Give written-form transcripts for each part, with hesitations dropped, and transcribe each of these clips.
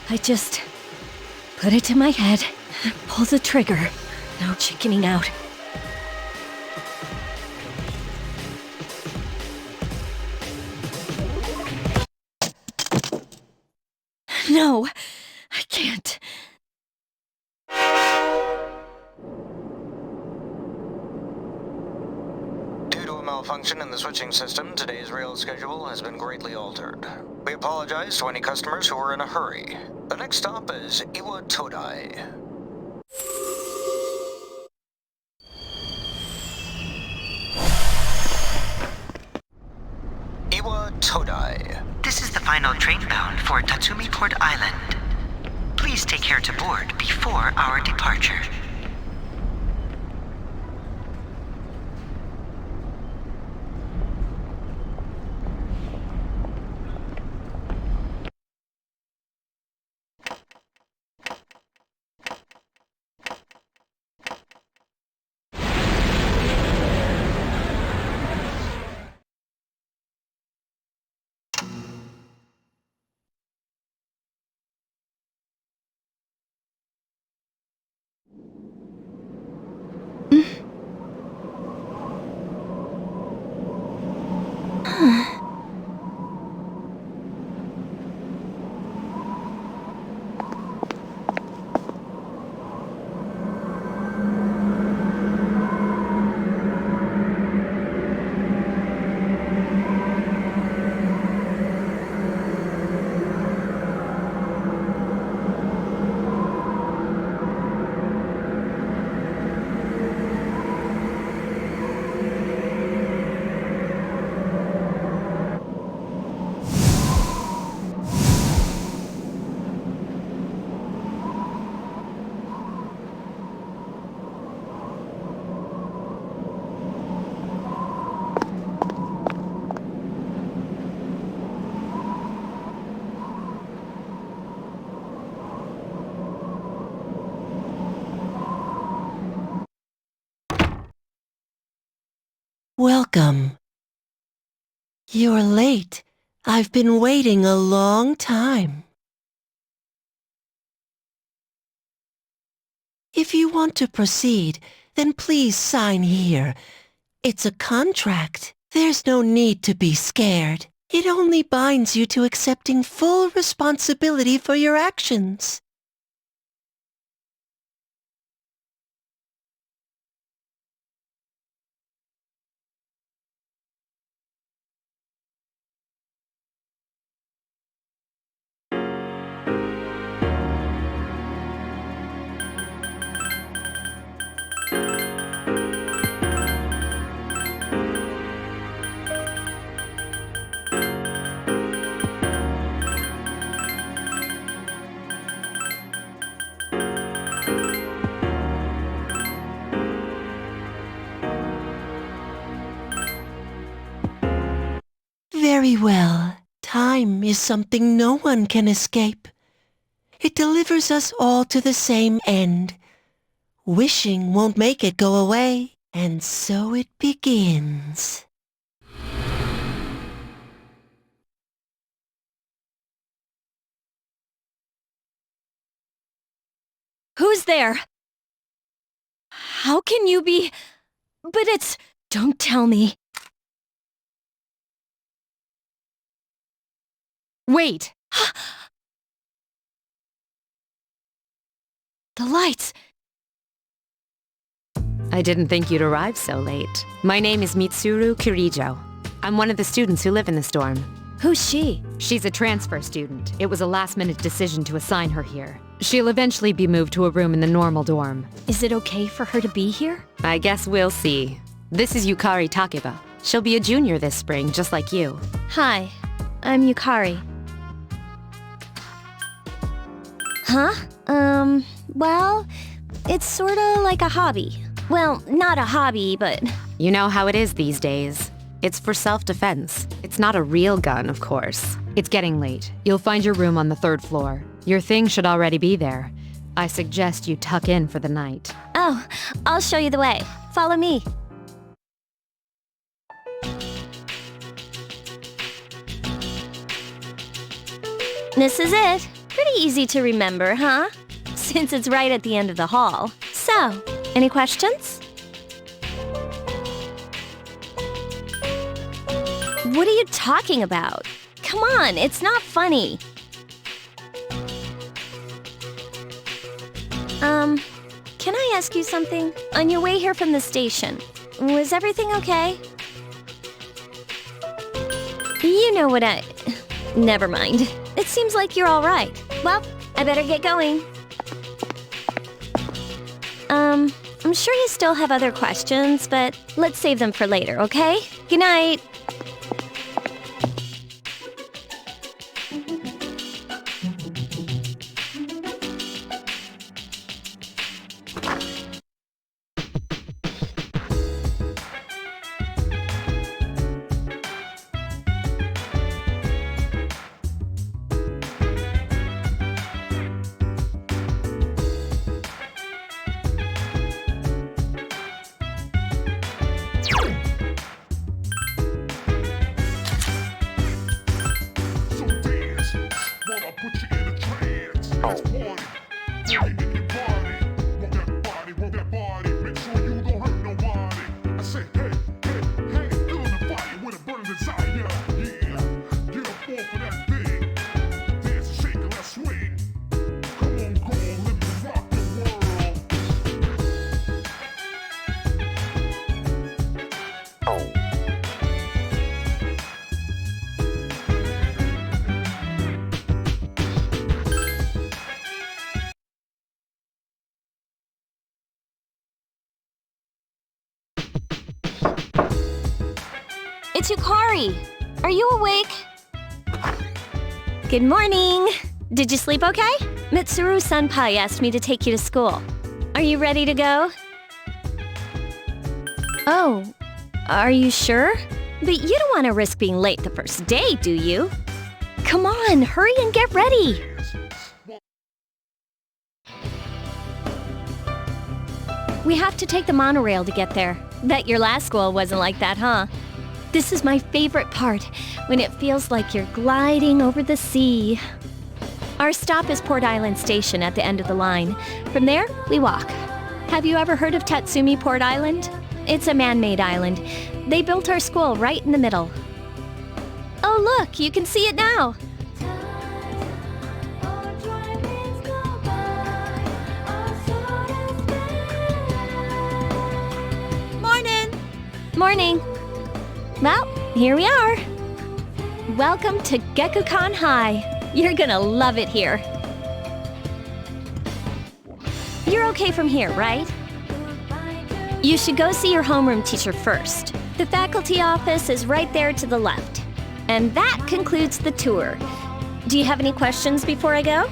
I just put it to my head, pull the trigger. No chickening out. No, I can't. Due to a malfunction in the switching system, today's rail schedule has been greatly altered. We apologize to any customers who are in a hurry. The next stop is Iwa Todai. Iwa Todai. This is the final train bound for Tatsumi Port Island. Please take care to board before our departure. Welcome. You're late. I've been waiting a long time. If you want to proceed, then please sign here. It's a contract. There's no need to be scared. It only binds you to accepting full responsibility for your actions. Very well. Time is something no one can escape. It delivers us all to the same end. Wishing won't make it go away, and so it begins. Who's there? How can you be... But it's... Don't tell me. Wait! The lights! I didn't think you'd arrive so late. My name is Mitsuru Kirijo. I'm one of the students who live in this dorm. Who's she? She's a transfer student. It was a last-minute decision to assign her here. She'll eventually be moved to a room in the normal dorm. Is it okay for her to be here? I guess we'll see. This is Yukari Takeba. She'll be a junior this spring, just like you. Hi, I'm Yukari. Huh? Well, it's sorta like a hobby. Well, not a hobby, but... You know how it is these days. It's for self-defense. It's not a real gun, of course. It's getting late. You'll find your room on the 3rd floor. Your things should already be there. I suggest you tuck in for the night. Oh, I'll show you the way. Follow me. This is it. Pretty easy to remember, huh? Since it's right at the end of the hall. So, any questions? What are you talking about? Come on, it's not funny. Can I ask you something? On your way here from the station, was everything okay? You know what Never mind. It seems like you're all right. Well, I better get going. I'm sure you still have other questions, but let's save them for later, okay? Good night. It's Yukari. Are you awake? Good morning. Did you sleep okay? Mitsuru Senpai asked me to take you to school. Are you ready to go? Oh, are you sure? But you don't want to risk being late the first day, do you? Come on, hurry and get ready. We have to take the monorail to get there. Bet your last school wasn't like that, huh? This is my favorite part, when it feels like you're gliding over the sea. Our stop is Port Island Station at the end of the line. From there, we walk. Have you ever heard of Tatsumi Port Island? It's a man-made island. They built our school right in the middle. Oh look, you can see it now. Morning! Morning. Well, here we are. Welcome to Gekukan High. You're gonna love it here. You're okay from here, right? You should go see your homeroom teacher first. The faculty office is right there to the left. And that concludes the tour. Do you have any questions before I go?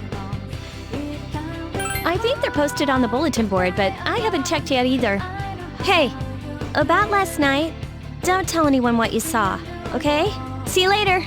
I think they're posted on the bulletin board, but I haven't checked yet either. Hey, about last night, don't tell anyone what you saw, okay? See you later.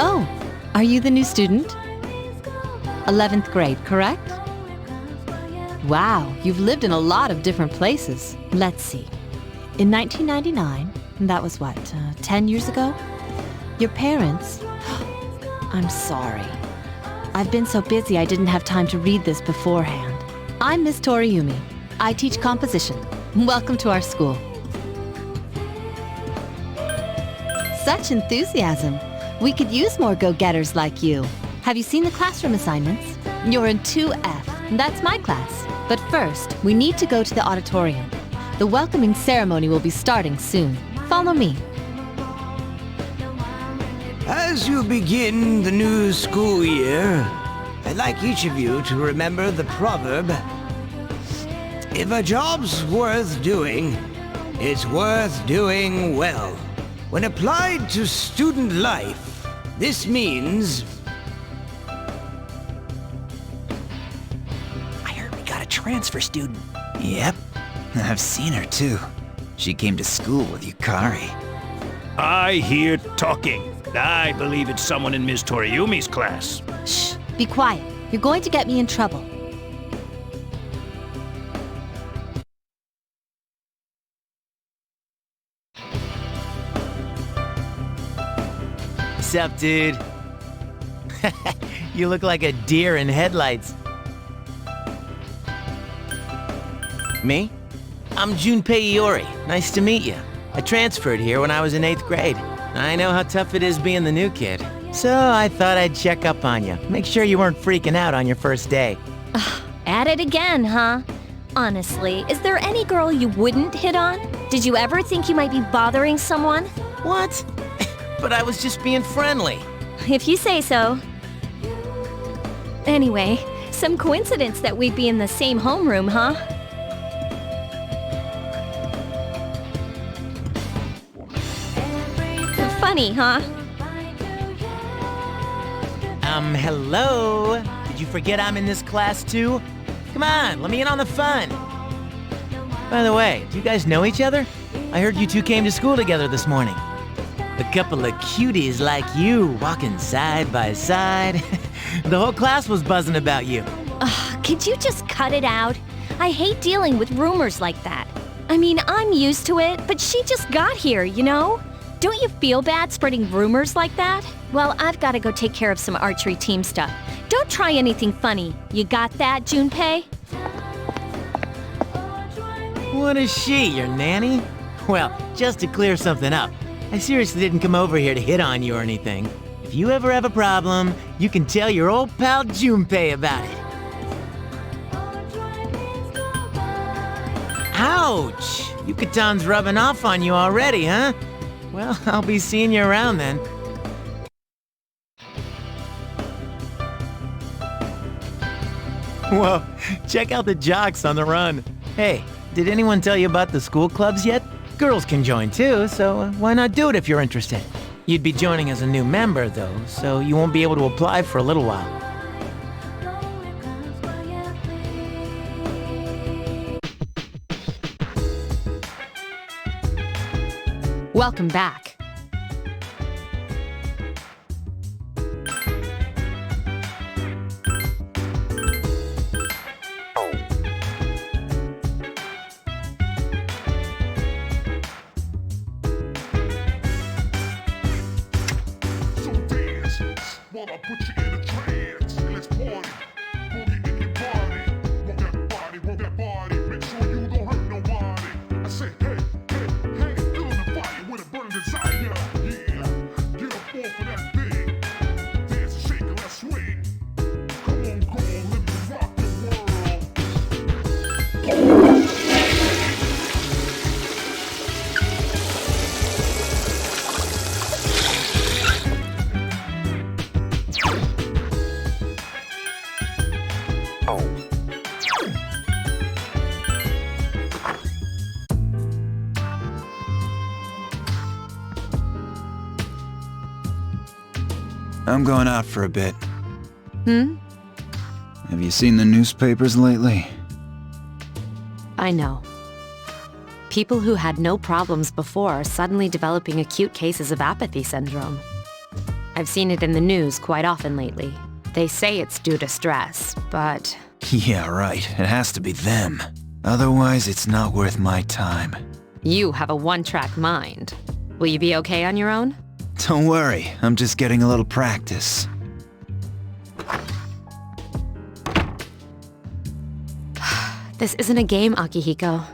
Oh, are you the new student? 11th grade, correct? Wow, you've lived in a lot of different places. Let's see. In 1999, that was what, 10 years ago? Your parents... I'm sorry. I've been so busy I didn't have time to read this beforehand. I'm Miss Toriumi. I teach composition. Welcome to our school. Such enthusiasm. We could use more go-getters like you. Have you seen the classroom assignments? You're in 2F. That's my class. But first, we need to go to the auditorium. The welcoming ceremony will be starting soon. Follow me. As you begin the new school year, I'd like each of you to remember the proverb, if a job's worth doing, it's worth doing well. When applied to student life, this means... I heard we got a transfer student. Yep, I've seen her too. She came to school with Yukari. I hear talking. I believe it's someone in Ms. Toriumi's class. Shh, be quiet. You're going to get me in trouble. What's up, dude? You look like a deer in headlights. Me? I'm Junpei Iori. Nice to meet you. I transferred here when I was in 8th grade. I know how tough it is being the new kid. So I thought I'd check up on you. Make sure you weren't freaking out on your first day. At it again, huh? Honestly, is there any girl you wouldn't hit on? Did you ever think you might be bothering someone? What? But I was just being friendly. If you say so. Anyway, some coincidence that we'd be in the same homeroom, huh? Funny, huh? Hello? Did you forget I'm in this class too? Come on, let me in on the fun. By the way, do you guys know each other? I heard you two came to school together this morning. A couple of cuties like you walking side by side. The whole class was buzzing about you. Could you just cut it out? I hate dealing with rumors like that. I mean, I'm used to it, but she just got here, you know? Don't you feel bad spreading rumors like that? Well, I've got to go take care of some archery team stuff. Don't try anything funny. You got that, Junpei? What is she, your nanny? Well, just to clear something up, I seriously didn't come over here to hit on you or anything. If you ever have a problem, you can tell your old pal Junpei about it. Ouch! Yukatan's rubbing off on you already, huh? Well, I'll be seeing you around then. Whoa, check out the jocks on the run. Hey, did anyone tell you about the school clubs yet? Girls can join too, so why not do it if you're interested? You'd be joining as a new member though, so you won't be able to apply for a little while. Welcome back. While I put you in a trance, let's party. Boogie in your body. Work that body, make sure you don't hurt nobody. I say, hey, feel the fire with a burning desire. Yeah, get up off of that thing. Dance and shake and let's swing. Come on, girl, let me rock the world. I'm going out for a bit. Hmm? Have you seen the newspapers lately? I know. People who had no problems before are suddenly developing acute cases of apathy syndrome. I've seen it in the news quite often lately. They say it's due to stress, but... Yeah, right. It has to be them. Otherwise, it's not worth my time. You have a one-track mind. Will you be okay on your own? Don't worry, I'm just getting a little practice. This isn't a game, Akihiko.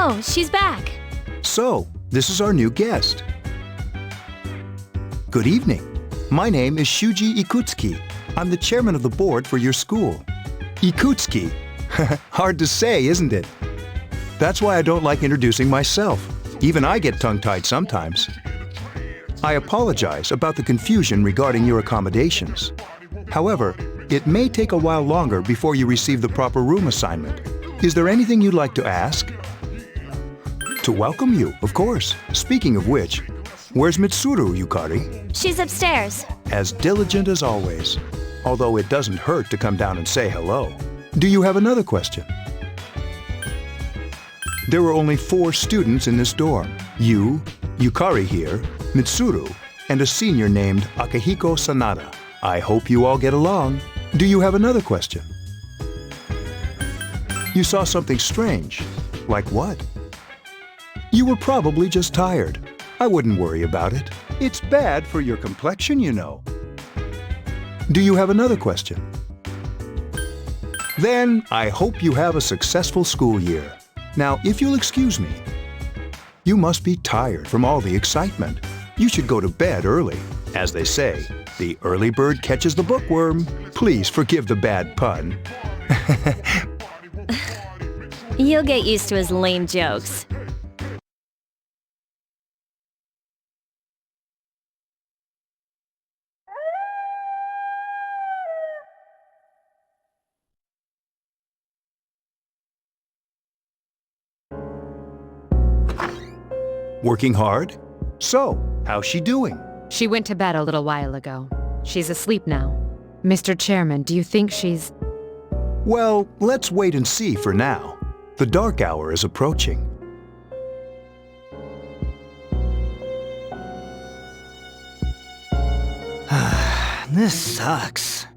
Oh, she's back. So, this is our new guest. Good evening. My name is Shuji Ikutsuki. I'm the chairman of the board for your school. Ikutsuki. Hard to say, isn't it? That's why I don't like introducing myself. Even I get tongue-tied sometimes. I apologize about the confusion regarding your accommodations. However, it may take a while longer before you receive the proper room assignment. Is there anything you'd like to ask? To welcome you, of course. Speaking of which, where's Mitsuru, Yukari? She's upstairs. As diligent as always. Although it doesn't hurt to come down and say hello. Do you have another question? There were only 4 students in this dorm. You, Yukari here, Mitsuru, and a senior named Akihiko Sanada. I hope you all get along. Do you have another question? You saw something strange. Like what? You were probably just tired. I wouldn't worry about it. It's bad for your complexion, you know. Do you have another question? Then I hope you have a successful school year. Now, if you'll excuse me, you must be tired from all the excitement. You should go to bed early. As they say, the early bird catches the bookworm. Please forgive the bad pun. You'll get used to his lame jokes. Working hard? So, how's she doing? She went to bed a little while ago. She's asleep now. Mr. Chairman, do you think she's... Well, let's wait and see for now. The dark hour is approaching. This sucks.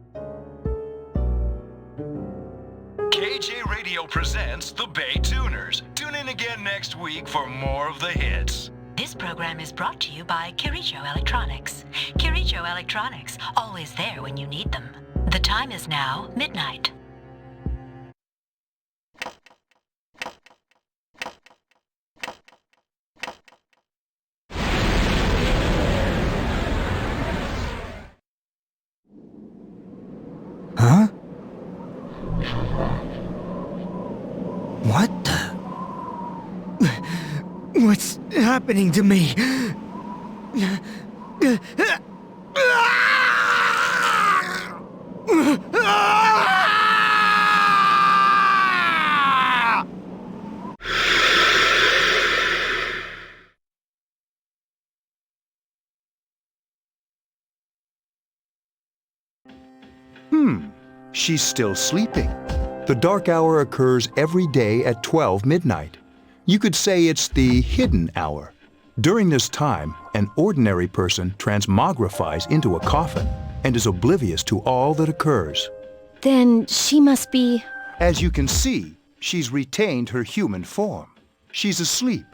KJ Radio presents the Bay Tuners. Tune in again next week for more of the hits. This program is brought to you by Kirijo Electronics. Kirijo Electronics, always there when you need them. The time is now midnight. Huh? What the? What's happening to me? She's still sleeping. The dark hour occurs every day at 12 midnight. You could say it's the hidden hour. During this time, an ordinary person transmogrifies into a coffin and is oblivious to all that occurs. Then she must be... As you can see, she's retained her human form. She's asleep,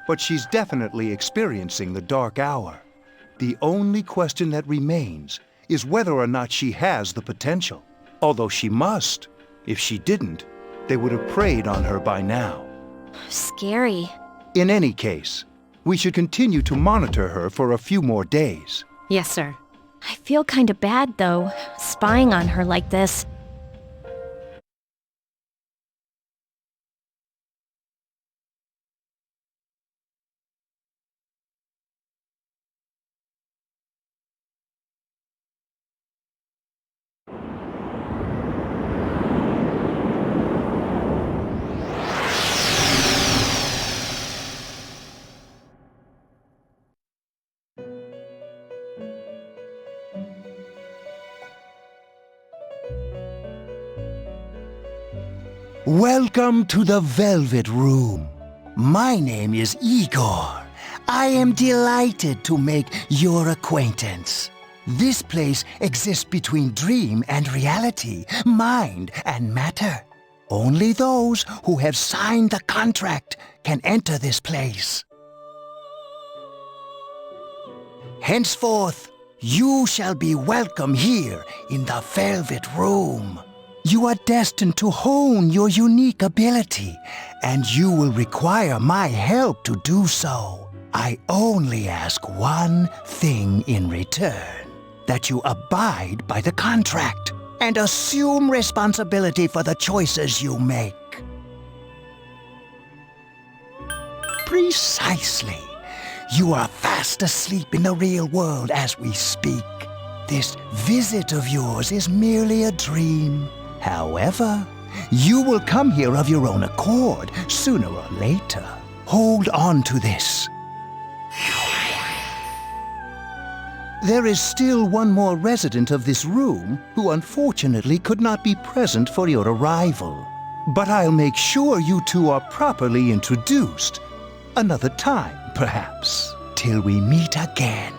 but she's definitely experiencing the dark hour. The only question that remains is whether or not she has the potential. Although she must. If she didn't, they would have preyed on her by now. Scary. In any case, we should continue to monitor her for a few more days. Yes, sir. I feel kinda bad, though, spying on her like this. Welcome to the Velvet Room. My name is Igor. I am delighted to make your acquaintance. This place exists between dream and reality, mind and matter. Only those who have signed the contract can enter this place. Henceforth, you shall be welcome here in the Velvet Room. You are destined to hone your unique ability, and you will require my help to do so. I only ask one thing in return, that you abide by the contract and assume responsibility for the choices you make. Precisely. You are fast asleep in the real world as we speak. This visit of yours is merely a dream. However, you will come here of your own accord, sooner or later. Hold on to this. There is still one more resident of this room who unfortunately could not be present for your arrival. But I'll make sure you two are properly introduced. Another time, perhaps, till we meet again.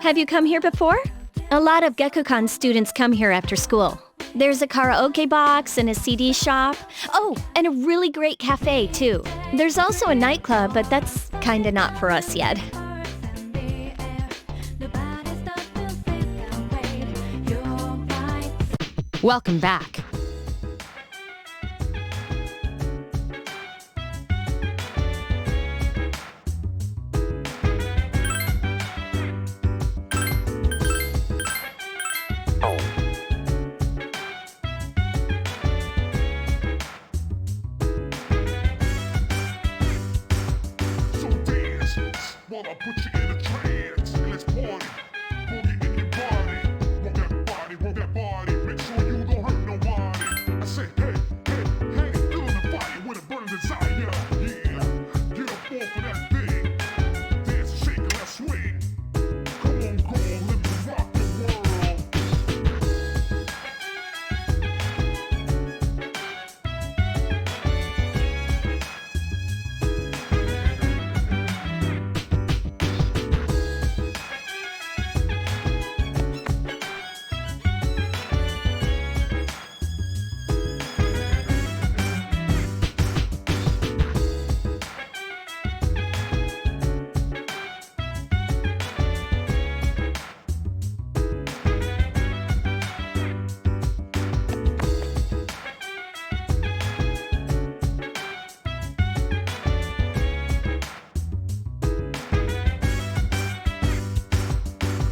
Have you come here before? A lot of Gekkoukan students come here after school. There's a karaoke box and a CD shop. Oh, and a really great cafe, too. There's also a nightclub, but that's kinda not for us yet. Welcome back. So dance while I put you in a trance. And let's party. Boogie in your body. Roll that body. Make sure you don't hurt nobody. I say, hey, hey, hey, feeling the fire with a burning desire. Yeah, get up off of that thing. Dance and shake and let's swing. Come on, girl, let me rock the world.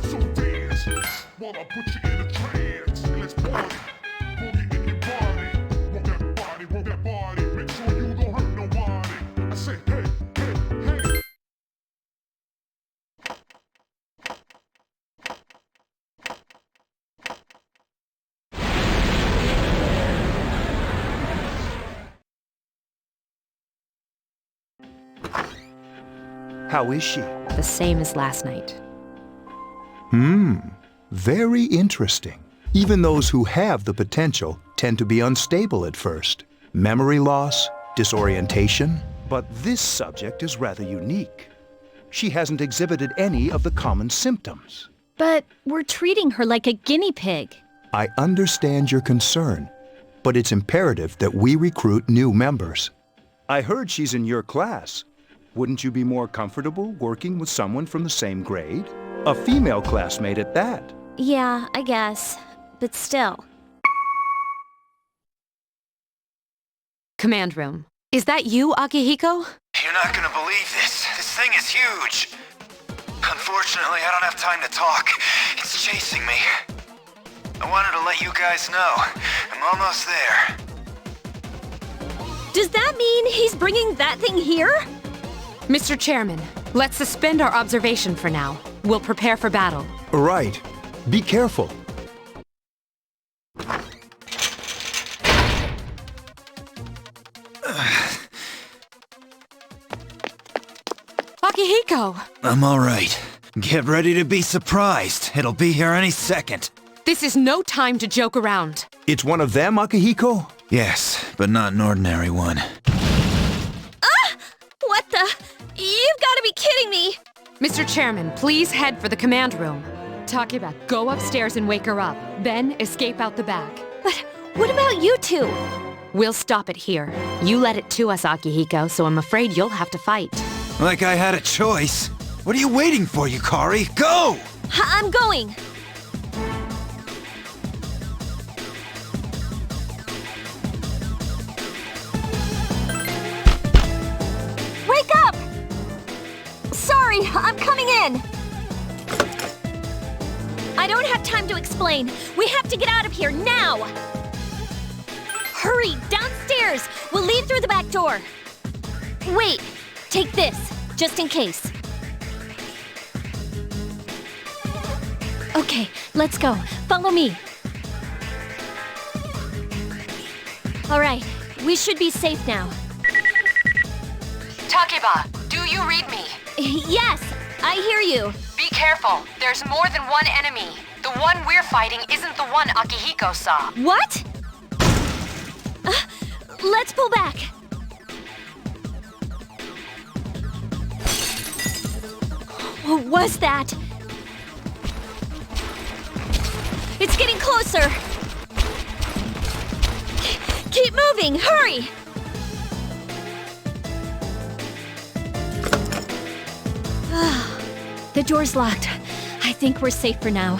So dance while I put you in a trance. And let's party. Boogie in your body. Roll that body. Make sure you don't hurt nobody. I say, hey, hey, hey. How is she? The same as last night. Very interesting. Even those who have the potential tend to be unstable at first. Memory loss, disorientation. But this subject is rather unique. She hasn't exhibited any of the common symptoms. But we're treating her like a guinea pig. I understand your concern, but it's imperative that we recruit new members. I heard she's in your class. Wouldn't you be more comfortable working with someone from the same grade? A female classmate at that. Yeah, I guess. But still. Command room. Is that you, Akihiko? You're not gonna believe this. This thing is huge. Unfortunately, I don't have time to talk. It's chasing me. I wanted to let you guys know. I'm almost there. Does that mean he's bringing that thing here? Mr. Chairman, let's suspend our observation for now. We'll prepare for battle. Right. Be careful. Akihiko! I'm alright. Get ready to be surprised. It'll be here any second. This is no time to joke around. It's one of them, Akihiko? Yes, but not an ordinary one. What the? You've got to be kidding me! Mr. Chairman, please head for the command room. Takeba, go upstairs and wake her up. Then escape out the back. But what about you two? We'll stop it here. You led it to us, Akihiko, so I'm afraid you'll have to fight. Like I had a choice. What are you waiting for, Yukari? Go! I'm going! Wake up! Sorry, I'm coming in! I don't have time to explain. We have to get out of here now! Hurry, downstairs! We'll leave through the back door. Wait, take this, just in case. Okay, let's go. Follow me. All right, we should be safe now. Takeba, do you read me? Yes, I hear you. Be careful. There's more than one enemy. The one we're fighting isn't the one Akihiko saw. What? Let's pull back. What was that? It's getting closer. Keep moving, hurry! The door's locked. I think we're safe for now.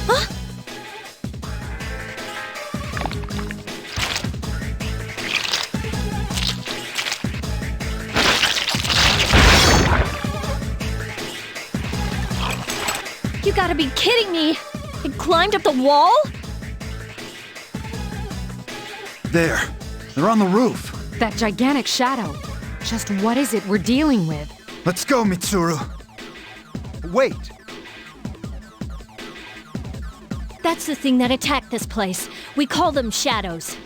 Huh? You gotta be kidding me! It climbed up the wall? There. They're on the roof. That gigantic shadow. Just what is it we're dealing with? Let's go, Mitsuru. Wait! That's the thing that attacked this place. We call them shadows.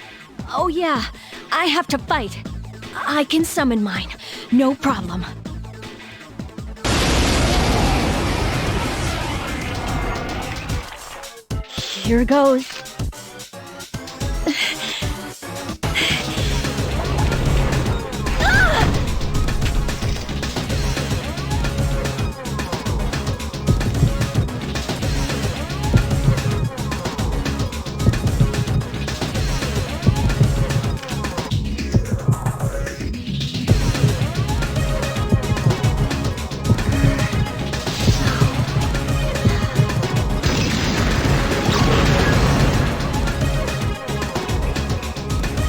Oh yeah, I have to fight. I can summon mine. No problem. Here goes.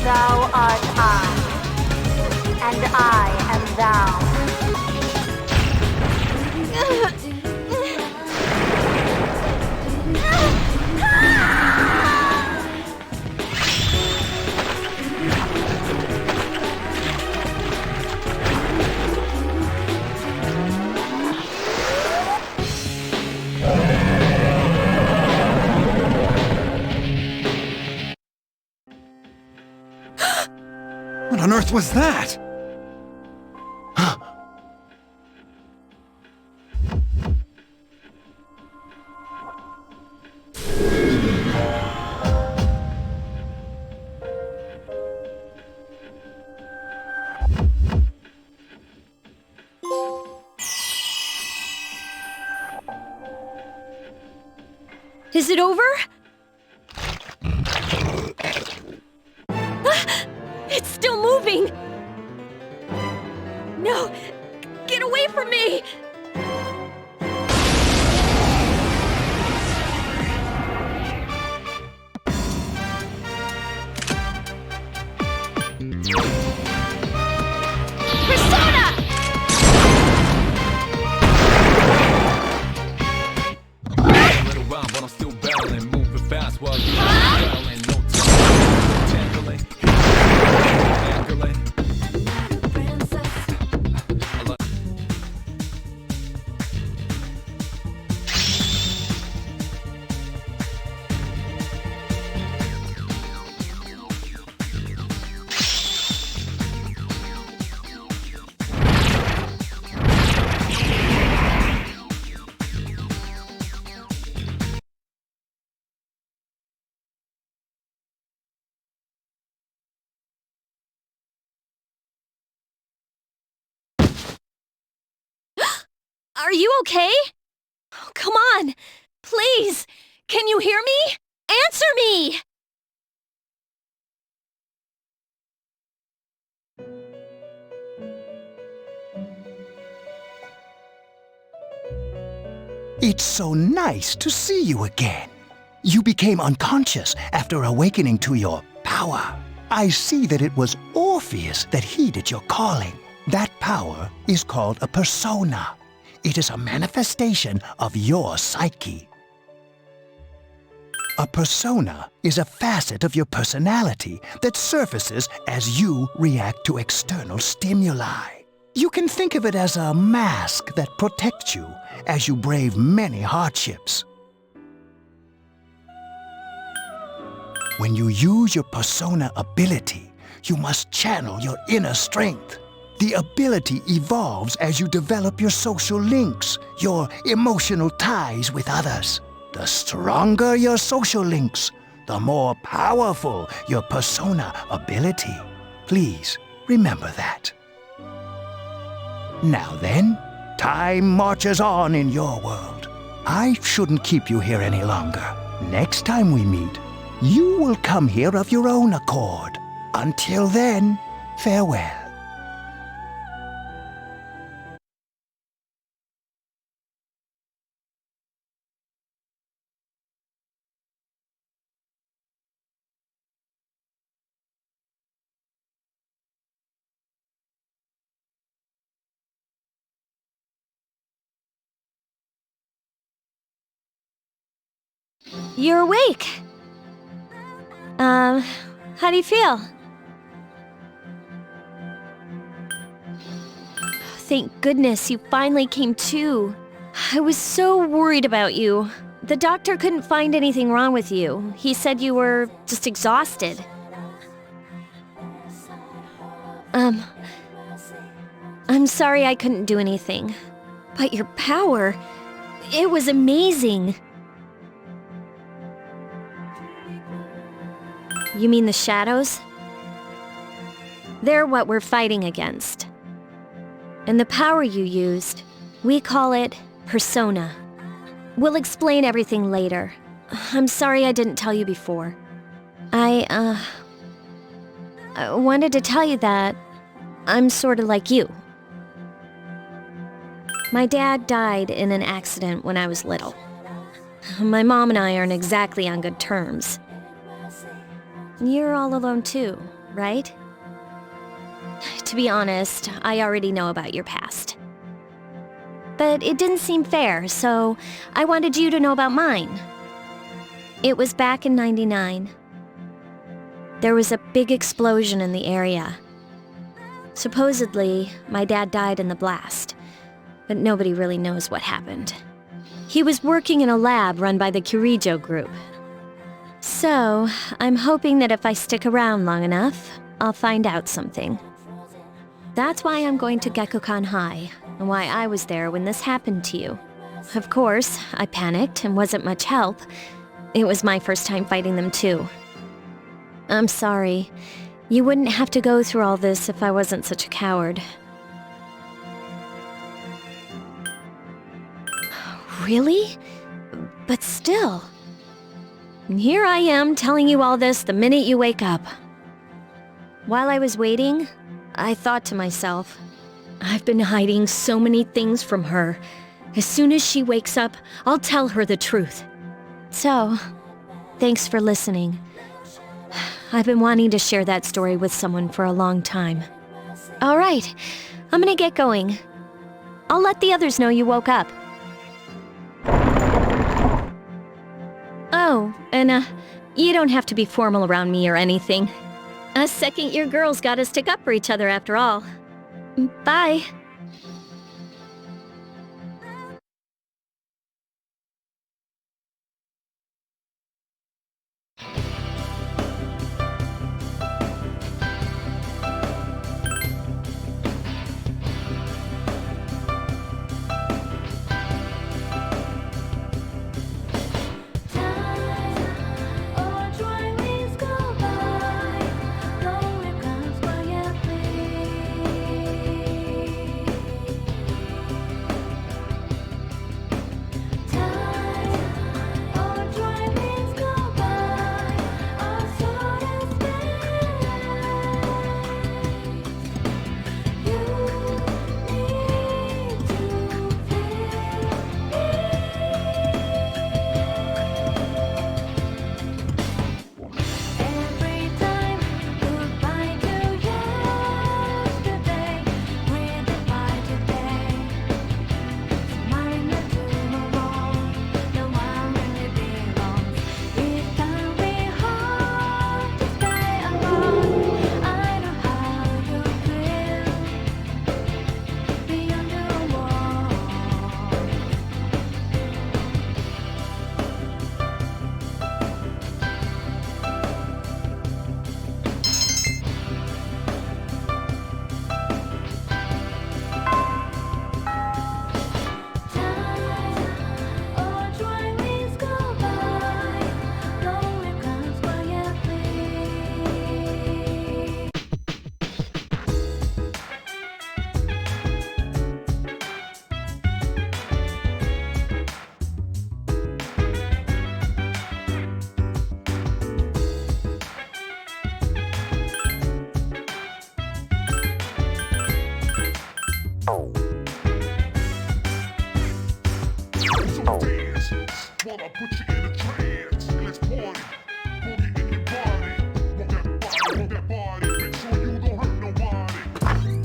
Thou art I, and I am thou. What on earth was that? Is it over? It's still moving! No! Get away from me! Persona! Little rhyme, but I'm still battling, moving Are you okay? Oh, come on! Please! Can you hear me? Answer me! It's so nice to see you again. You became unconscious after awakening to your power. I see that it was Orpheus that heeded your calling. That power is called a persona. It is a manifestation of your psyche. A persona is a facet of your personality that surfaces as you react to external stimuli. You can think of it as a mask that protects you as you brave many hardships. When you use your persona ability, you must channel your inner strength. The ability evolves as you develop your social links, your emotional ties with others. The stronger your social links, the more powerful your persona ability. Please remember that. Now then, time marches on in your world. I shouldn't keep you here any longer. Next time we meet, you will come here of your own accord. Until then, farewell. You're awake. How do you feel? Thank goodness you finally came to. I was so worried about you. The doctor couldn't find anything wrong with you. He said you were just exhausted. I'm sorry I couldn't do anything. But your power, it was amazing. You mean the shadows? They're what we're fighting against. And the power you used, we call it persona. We'll explain everything later. I'm sorry I didn't tell you before. I wanted to tell you that I'm sort of like you. My dad died in an accident when I was little. My mom and I aren't exactly on good terms. You're all alone too, right? To be honest, I already know about your past. But it didn't seem fair, so I wanted you to know about mine. It was back in '99. There was a big explosion in the area. Supposedly, my dad died in the blast, but nobody really knows what happened. He was working in a lab run by the Kirijo group. So, I'm hoping that if I stick around long enough, I'll find out something. That's why I'm going to Gekkoukan High, and why I was there when this happened to you. Of course, I panicked and wasn't much help. It was my first time fighting them too. I'm sorry. You wouldn't have to go through all this if I wasn't such a coward. Really? But still... Here I am telling you all this the minute you wake up. While I was waiting, I thought to myself, I've been hiding so many things from her. As soon as she wakes up, I'll tell her the truth. So, thanks for listening. I've been wanting to share that story with someone for a long time. All right, I'm gonna get going. I'll let the others know you woke up. Oh, and you don't have to be formal around me or anything. Us second-year girls gotta stick up for each other after all. Bye. dance. While I put you in a trance. Let's party. Boogie in your body. Walk that body. Make sure you don't hurt nobody.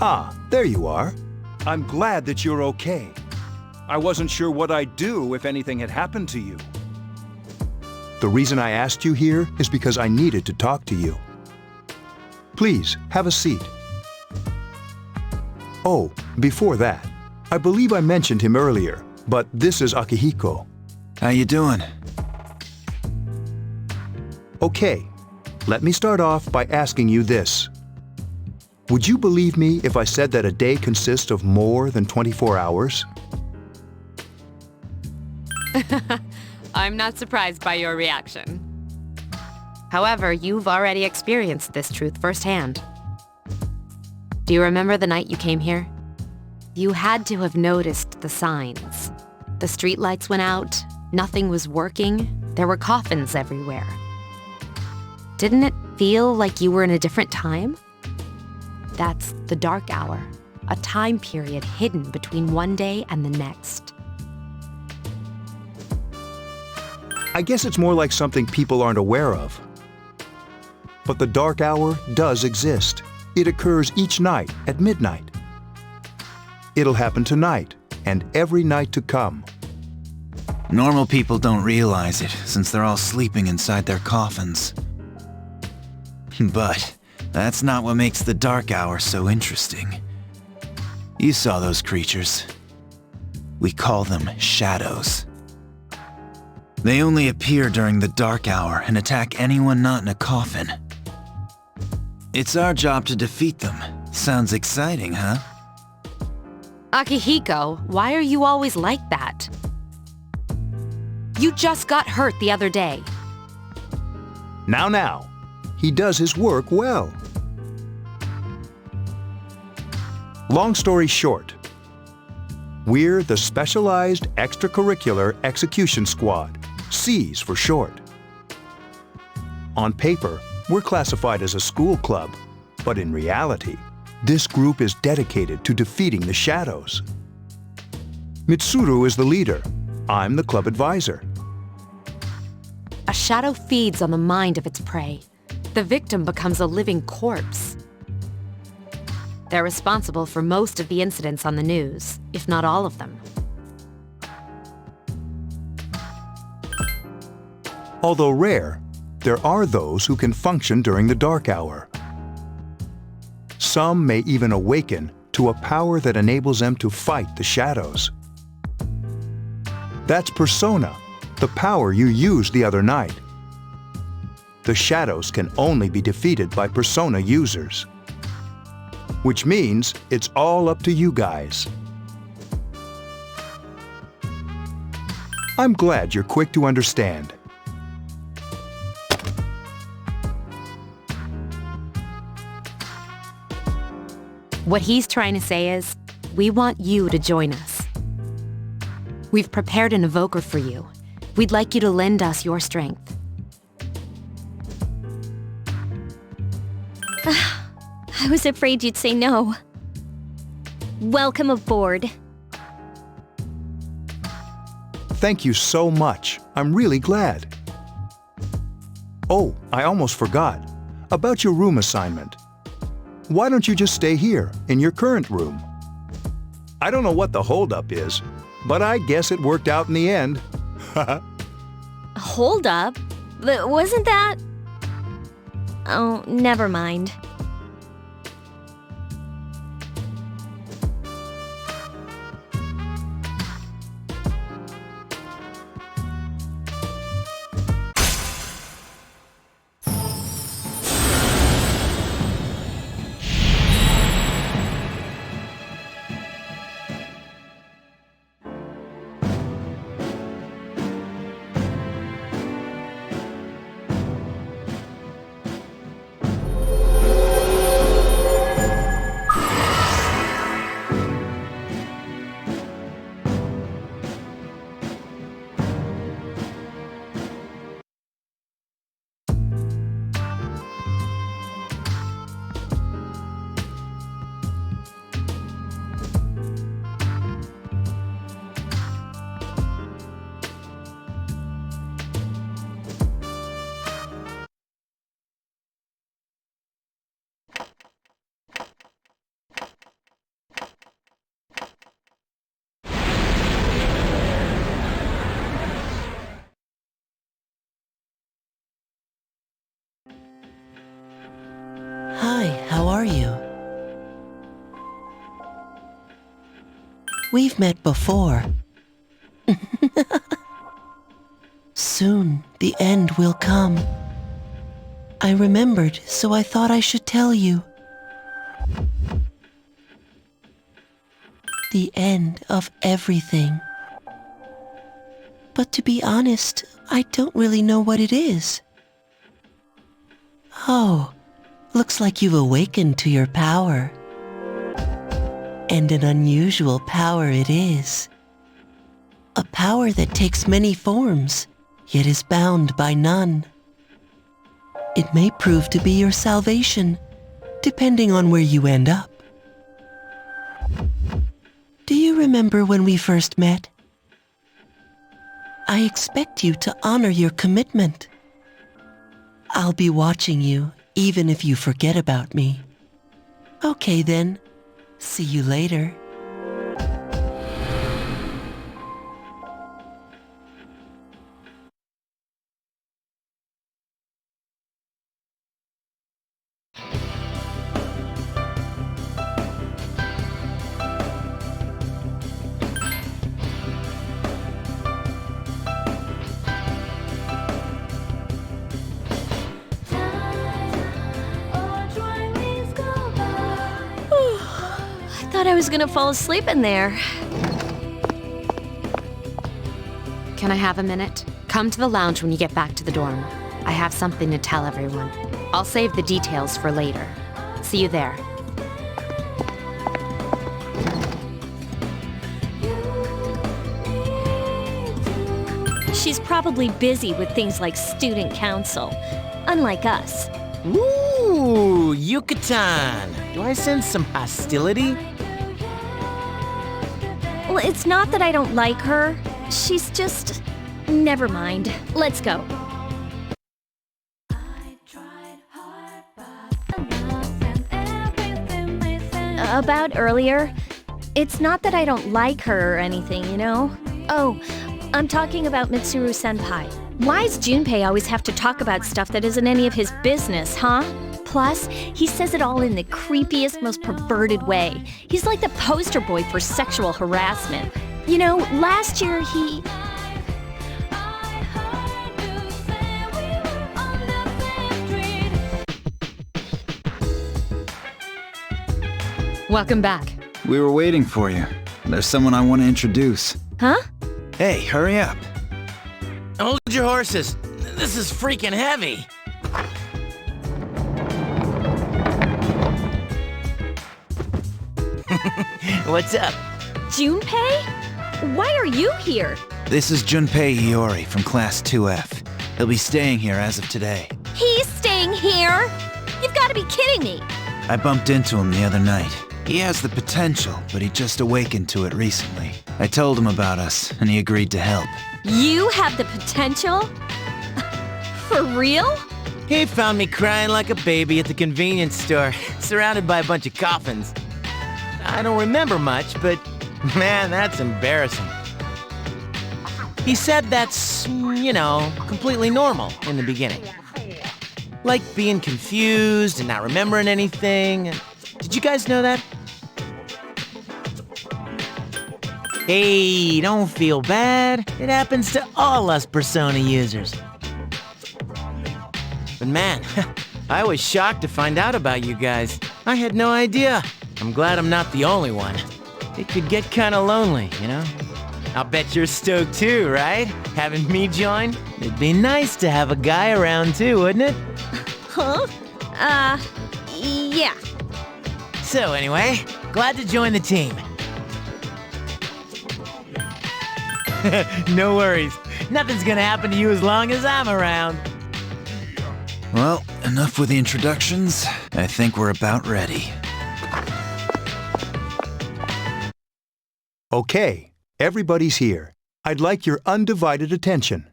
Ah, there you are. I'm glad that you're okay. I wasn't sure what I'd do if anything had happened to you. The reason I asked you here is because I needed to talk to you. Please, have a seat. Oh, before that, I believe I mentioned him earlier, but this is Akihiko. How you doing? Okay, let me start off by asking you this. Would you believe me if I said that a day consists of more than 24 hours? I'm not surprised by your reaction. However, you've already experienced this truth firsthand. Do you remember the night you came here? You had to have noticed the signs. The streetlights went out, nothing was working, there were coffins everywhere. Didn't it feel like you were in a different time? That's the dark hour, a time period hidden between one day and the next. I guess it's more like something people aren't aware of. But the dark hour does exist. It occurs each night at midnight. It'll happen tonight and every night to come. Normal people don't realize it, since they're all sleeping inside their coffins. But that's not what makes the dark hour so interesting. You saw those creatures. We call them shadows. They only appear during the dark hour and attack anyone not in a coffin. It's our job to defeat them. Sounds exciting, huh? Akihiko, why are you always like that? You just got hurt the other day. Now. He does his work well. Long story short, we're the Specialized Extracurricular Execution Squad, SEAS for short. On paper, we're classified as a school club, but in reality, this group is dedicated to defeating the shadows. Mitsuru is the leader. I'm the club advisor. A shadow feeds on the mind of its prey. The victim becomes a living corpse. They're responsible for most of the incidents on the news, if not all of them. Although rare, there are those who can function during the dark hour. Some may even awaken to a power that enables them to fight the shadows. That's Persona, the power you used the other night. The shadows can only be defeated by Persona users. Which means it's all up to you guys. I'm glad you're quick to understand. What he's trying to say is, we want you to join us. We've prepared an evoker for you. We'd like you to lend us your strength. I was afraid you'd say no. Welcome aboard. Thank you so much. I'm really glad. Oh, I almost forgot. About your room assignment. Why don't you just stay here, in your current room? I don't know what the holdup is, but I guess it worked out in the end. Hold up? Wasn't that... Oh, never mind. are you? We've met before. Soon, the end will come. I remembered, so I thought I should tell you. The end of everything. But to be honest, I don't really know what it is. Oh, looks like you've awakened to your power. And an unusual power it is. A power that takes many forms, yet is bound by none. It may prove to be your salvation, depending on where you end up. Do you remember when we first met? I expect you to honor your commitment. I'll be watching you, even if you forget about me. Okay then, see you later. I thought I was gonna fall asleep in there. Can I have a minute? Come to the lounge when you get back to the dorm. I have something to tell everyone. I'll save the details for later. See you there. She's probably busy with things like student council, unlike us. Ooh, Yucatan! Do I sense some hostility? Well, it's not that I don't like her. She's just... Never mind. Let's go. About earlier, it's not that I don't like her or anything, you know? Oh, I'm talking about Mitsuru-senpai. Why's Junpei always have to talk about stuff that isn't any of his business, huh? Plus, he says it all in the creepiest, most perverted way. He's like the poster boy for sexual harassment. You know, last year he... Welcome back. We were waiting for you. There's someone I want to introduce. Huh? Hey, hurry up. Hold your horses. This is freaking heavy. What's up? Junpei? Why are you here? This is Junpei Iori from Class 2F. He'll be staying here as of today. He's staying here? You've got to be kidding me. I bumped into him the other night. He has the potential, but he just awakened to it recently. I told him about us, and he agreed to help. You have the potential? For real? He found me crying like a baby at the convenience store, surrounded by a bunch of coffins. I don't remember much, but man, that's embarrassing. He said that's, you know, completely normal in the beginning. Like being confused and not remembering anything. Did you guys know that? Hey, don't feel bad. It happens to all us Persona users. But man, I was shocked to find out about you guys. I had no idea. I'm glad I'm not the only one. It could get kinda lonely, you know? I'll bet you're stoked too, right? Having me join? It'd be nice to have a guy around too, wouldn't it? Huh? Yeah. So anyway, glad to join the team. No worries. Nothing's gonna happen to you as long as I'm around. Well, enough with the introductions. I think we're about ready. Okay, everybody's here. I'd like your undivided attention.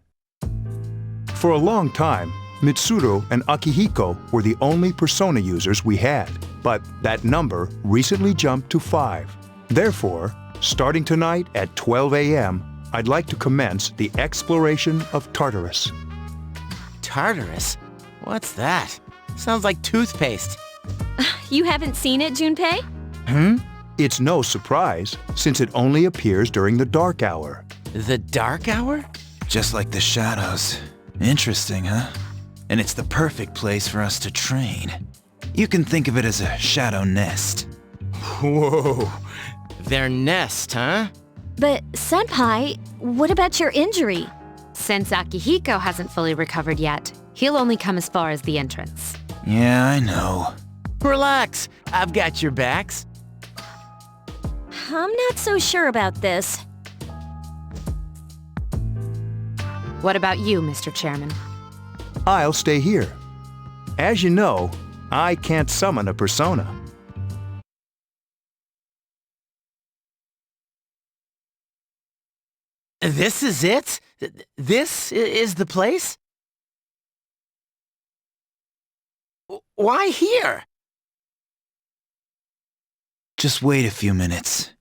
For a long time, Mitsuru and Akihiko were the only Persona users we had, but that number recently jumped to 5. Therefore, starting tonight at 12 a.m., I'd like to commence the exploration of Tartarus. Tartarus? What's that? Sounds like toothpaste. You haven't seen it, Junpei? It's no surprise, since it only appears during the dark hour. The dark hour? Just like the shadows. Interesting, huh? And it's the perfect place for us to train. You can think of it as a shadow nest. Whoa. Their nest, huh? But, Senpai, what about your injury? Since Akihiko hasn't fully recovered yet, he'll only come as far as the entrance. Yeah, I know. Relax, I've got your backs. I'm not so sure about this. What about you, Mr. Chairman? I'll stay here. As you know, I can't summon a persona. This is it? This is the place? Why here? Just wait a few minutes.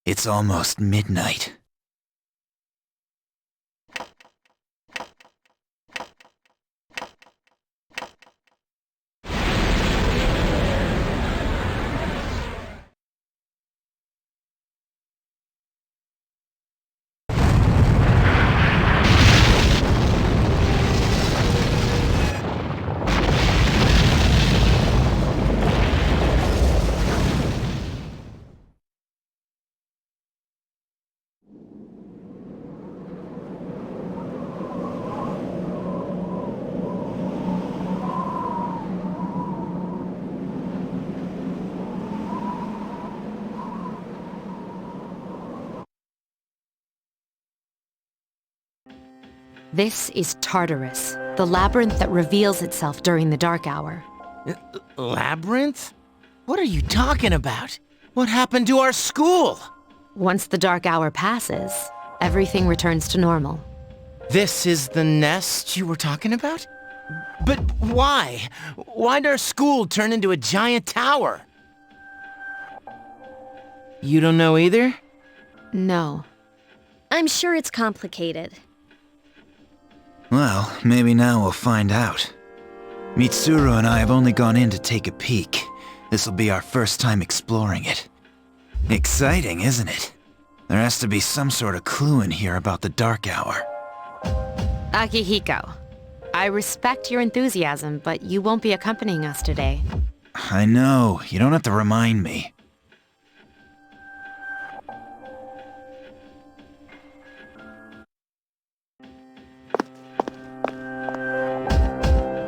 It's almost midnight. This is Tartarus, the labyrinth that reveals itself during the dark hour. Labyrinth? What are you talking about? What happened to our school? Once the dark hour passes, everything returns to normal. This is the nest you were talking about? But why? Why'd our school turn into a giant tower? You don't know either? No. I'm sure it's complicated. Well, maybe now we'll find out. Mitsuru and I have only gone in to take a peek. This'll be our first time exploring it. Exciting, isn't it? There has to be some sort of clue in here about the dark hour. Akihiko, I respect your enthusiasm, but you won't be accompanying us today. I know, you don't have to remind me.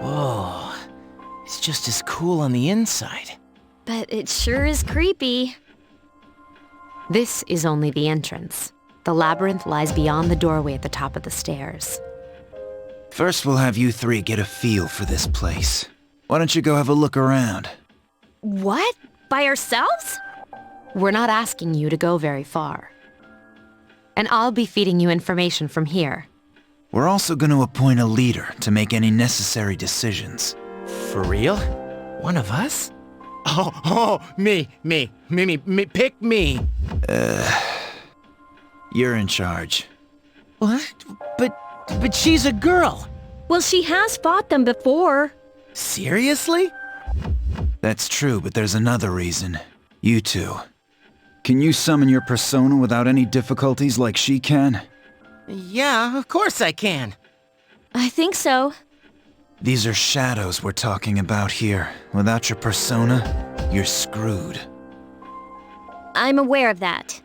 Whoa, it's just as cool on the inside. But it sure is creepy. This is only the entrance. The labyrinth lies beyond the doorway at the top of the stairs. First, we'll have you three get a feel for this place. Why don't you go have a look around? What? By ourselves? We're not asking you to go very far. And I'll be feeding you information from here. We're also going to appoint a leader to make any necessary decisions. For real? One of us? Oh, me, pick me. You're in charge. What? But she's a girl. Well, she has fought them before. Seriously? That's true, but there's another reason. You two. Can you summon your persona without any difficulties like she can? Yeah, of course I can. I think so. These are shadows we're talking about here. Without your persona, you're screwed. I'm aware of that.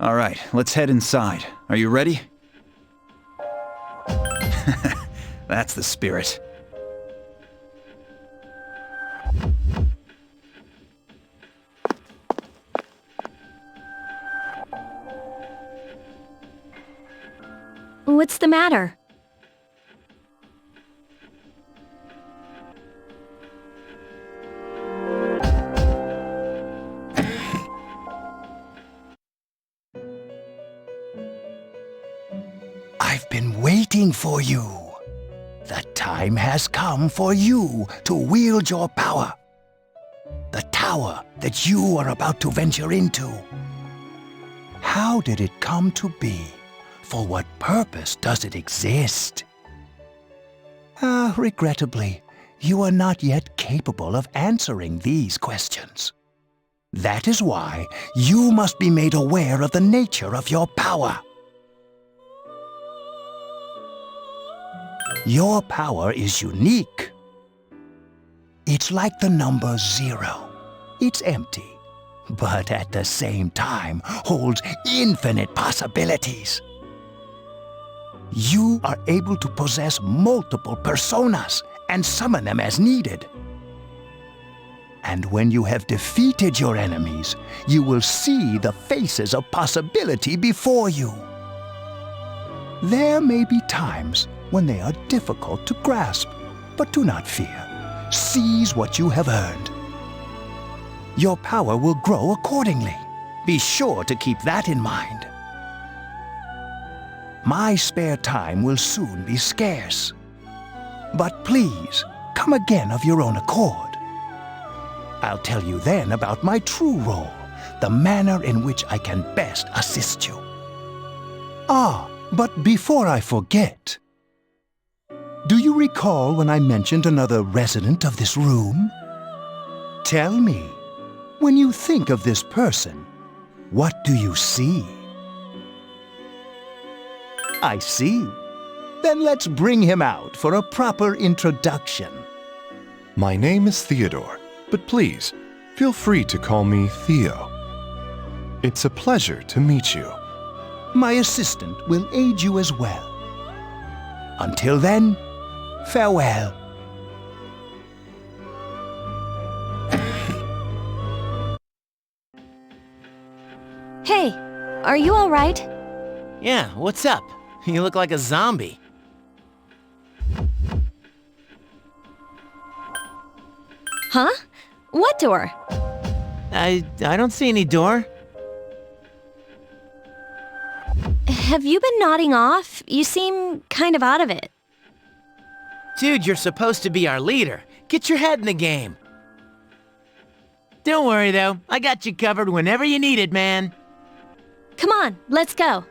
All right, let's head inside. Are you ready? That's the spirit. What's the matter? I've been waiting for you. The time has come for you to wield your power. The tower that you are about to venture into. How did it come to be? For what purpose does it exist? Regrettably, you are not yet capable of answering these questions. That is why you must be made aware of the nature of your power. Your power is unique. It's like the number 0. It's empty, but at the same time holds infinite possibilities. You are able to possess multiple personas and summon them as needed. And when you have defeated your enemies, you will see the faces of possibility before you. There may be times when they are difficult to grasp, but do not fear. Seize what you have earned. Your power will grow accordingly. Be sure to keep that in mind. My spare time will soon be scarce. But please, come again of your own accord. I'll tell you then about my true role, the manner in which I can best assist you. Ah, but before I forget, do you recall when I mentioned another resident of this room? Tell me, when you think of this person, what do you see? I see. Then let's bring him out for a proper introduction. My name is Theodore, but please, feel free to call me Theo. It's a pleasure to meet you. My assistant will aid you as well. Until then, farewell. Hey, are you all right? Yeah, what's up? You look like a zombie. Huh? What door? I don't see any door. Have you been nodding off? You seem kind of out of it. Dude, you're supposed to be our leader. Get your head in the game. Don't worry, though. I got you covered whenever you need it, man. Come on, let's go.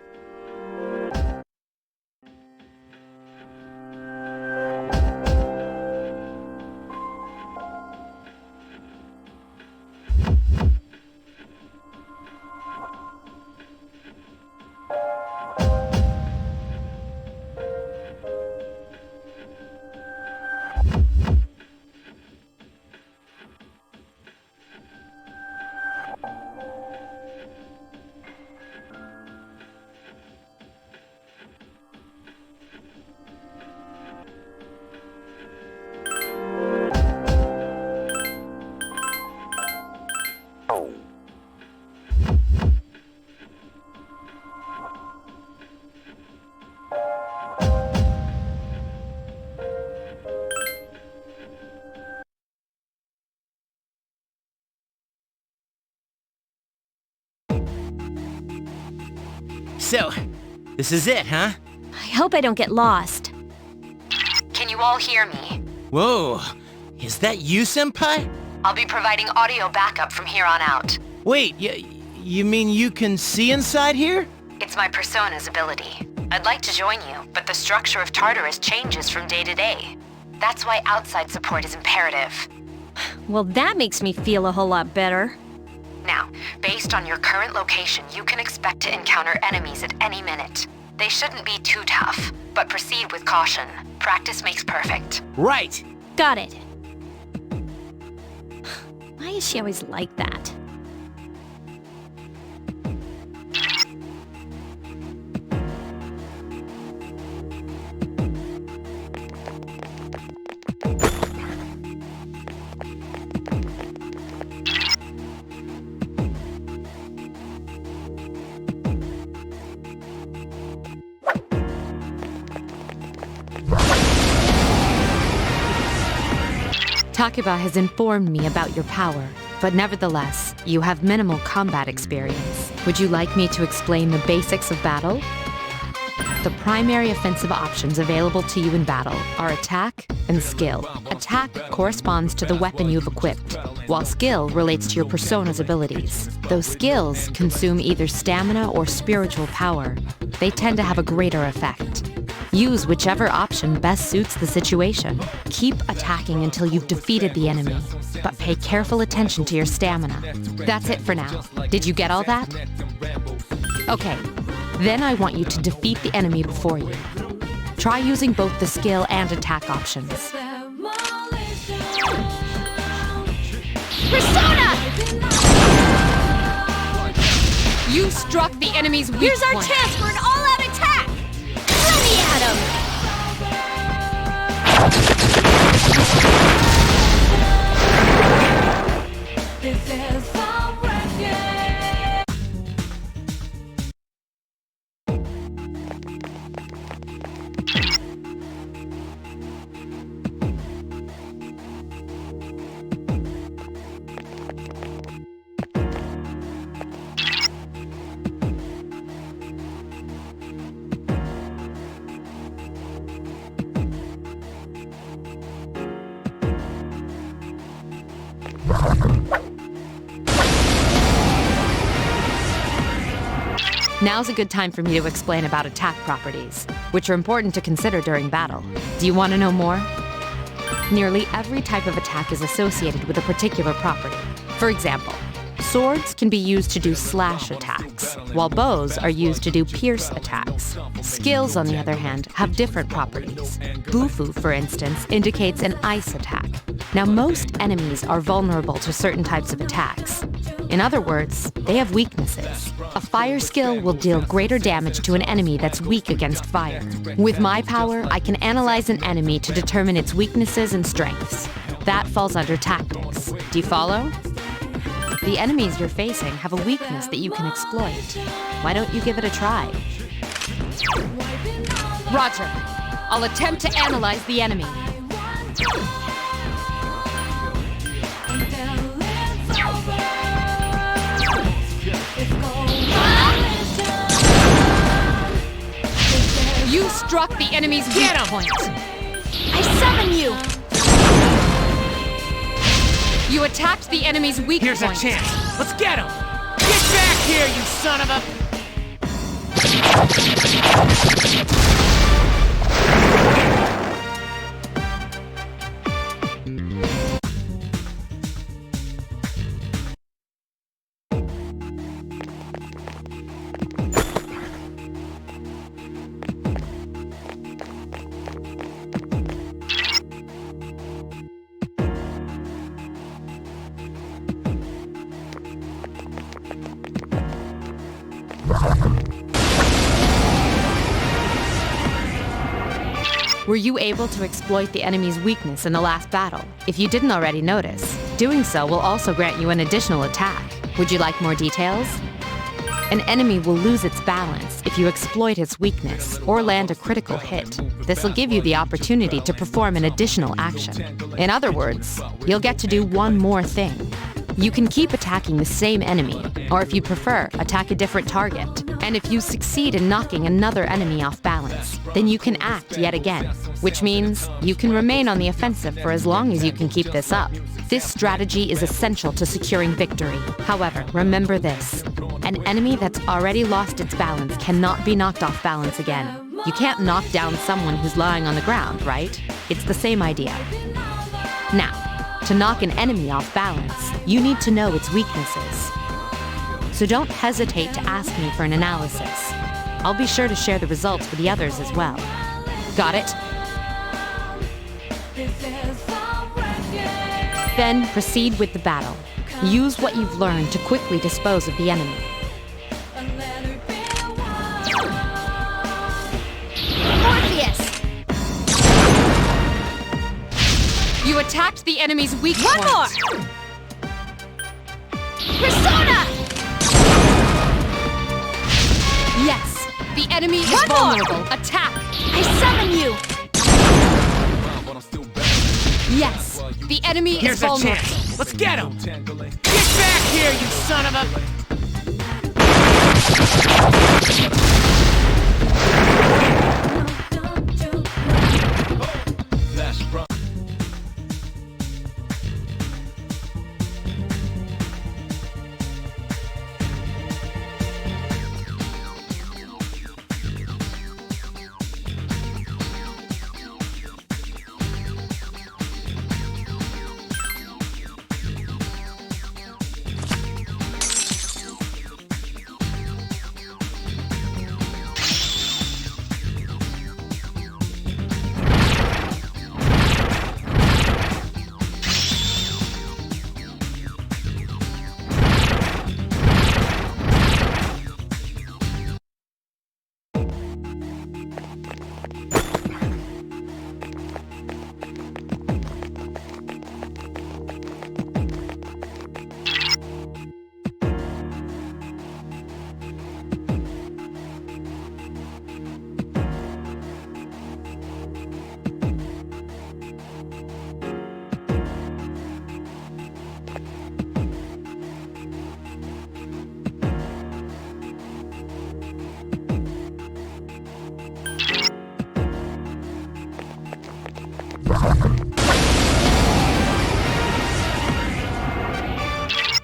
So, this is it, huh? I hope I don't get lost. Can you all hear me? Whoa, is that you, Senpai? I'll be providing audio backup from here on out. Wait, you mean you can see inside here? It's my persona's ability. I'd like to join you, but the structure of Tartarus changes from day to day. That's why outside support is imperative. Well, that makes me feel a whole lot better. Now, based on your current location, you can expect to encounter enemies at any minute. They shouldn't be too tough, but proceed with caution. Practice makes perfect. Right! Got it. Why is she always like that? Takeba has informed me about your power, but nevertheless, you have minimal combat experience. Would you like me to explain the basics of battle? The primary offensive options available to you in battle are attack and skill. Attack corresponds to the weapon you've equipped, while skill relates to your persona's abilities. Those skills consume either stamina or spiritual power. They tend to have a greater effect. Use whichever option best suits the situation. Keep attacking until you've defeated the enemy, but pay careful attention to your stamina. That's it for now. Did you get all that? Okay, then I want you to defeat the enemy before you. Try using both the skill and attack options. Persona! You struck the enemy's weak Here's our point. chance for an all-out attack! Throw me at him! Now's a good time for me to explain about attack properties, which are important to consider during battle. Do you want to know more? Nearly every type of attack is associated with a particular property. For example, swords can be used to do slash attacks, while bows are used to do pierce attacks. Skills, on the other hand, have different properties. Bufu, for instance, indicates an ice attack. Now, most enemies are vulnerable to certain types of attacks. In other words, they have weaknesses. A fire skill will deal greater damage to an enemy that's weak against fire. With my power, I can analyze an enemy to determine its weaknesses and strengths. That falls under tactics. Do you follow? The enemies you're facing have a weakness that you can exploit. Why don't you give it a try? Roger. I'll attempt to analyze the enemy. You struck the enemy's weak point. I summon you! You attacked the enemy's weak point. Here's our chance. Let's get him! Get back here, you son of a... Were you able to exploit the enemy's weakness in the last battle? If you didn't already notice, doing so will also grant you an additional attack. Would you like more details? An enemy will lose its balance if you exploit its weakness or land a critical hit. This will give you the opportunity to perform an additional action. In other words, you'll get to do one more thing. You can keep attacking the same enemy, or if you prefer, attack a different target. And if you succeed in knocking another enemy off balance, then you can act yet again, which means you can remain on the offensive for as long as you can keep this up. This strategy is essential to securing victory. However, remember this. An enemy that's already lost its balance cannot be knocked off balance again. You can't knock down someone who's lying on the ground, right? It's the same idea. Now, to knock an enemy off balance, you need to know its weaknesses. So don't hesitate to ask me for an analysis. I'll be sure to share the results with the others as well. Got it? Then proceed with the battle. Use what you've learned to quickly dispose of the enemy. Morpheus! You attacked the enemy's weak One point. more! Persona! Yes, the enemy is One more! vulnerable. Attack! I summon you! Yes, the enemy Here's is our vulnerable. chance. Let's get him! Get back here, you son of a...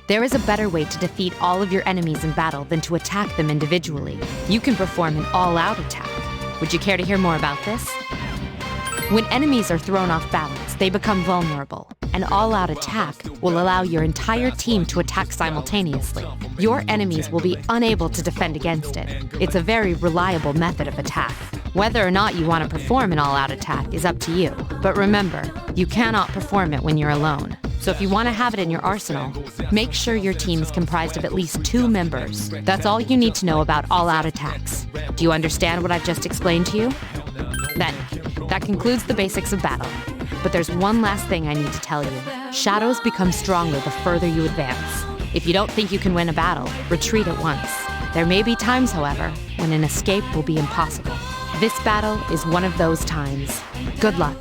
There is a better way to defeat all of your enemies in battle than to attack them individually. You can perform an all-out attack. Would you care to hear more about this? When enemies are thrown off balance, they become vulnerable. An all-out attack will allow your entire team to attack simultaneously. Your enemies will be unable to defend against it. It's a very reliable method of attack. Whether or not you want to perform an all-out attack is up to you. But remember, you cannot perform it when you're alone. So if you want to have it in your arsenal, make sure your team is comprised of at least 2 members. That's all you need to know about all-out attacks. Do you understand what I've just explained to you? Then, that concludes the basics of battle. But there's one last thing I need to tell you. Shadows become stronger the further you advance. If you don't think you can win a battle, retreat at once. There may be times, however, when an escape will be impossible. This battle is one of those times. Good luck.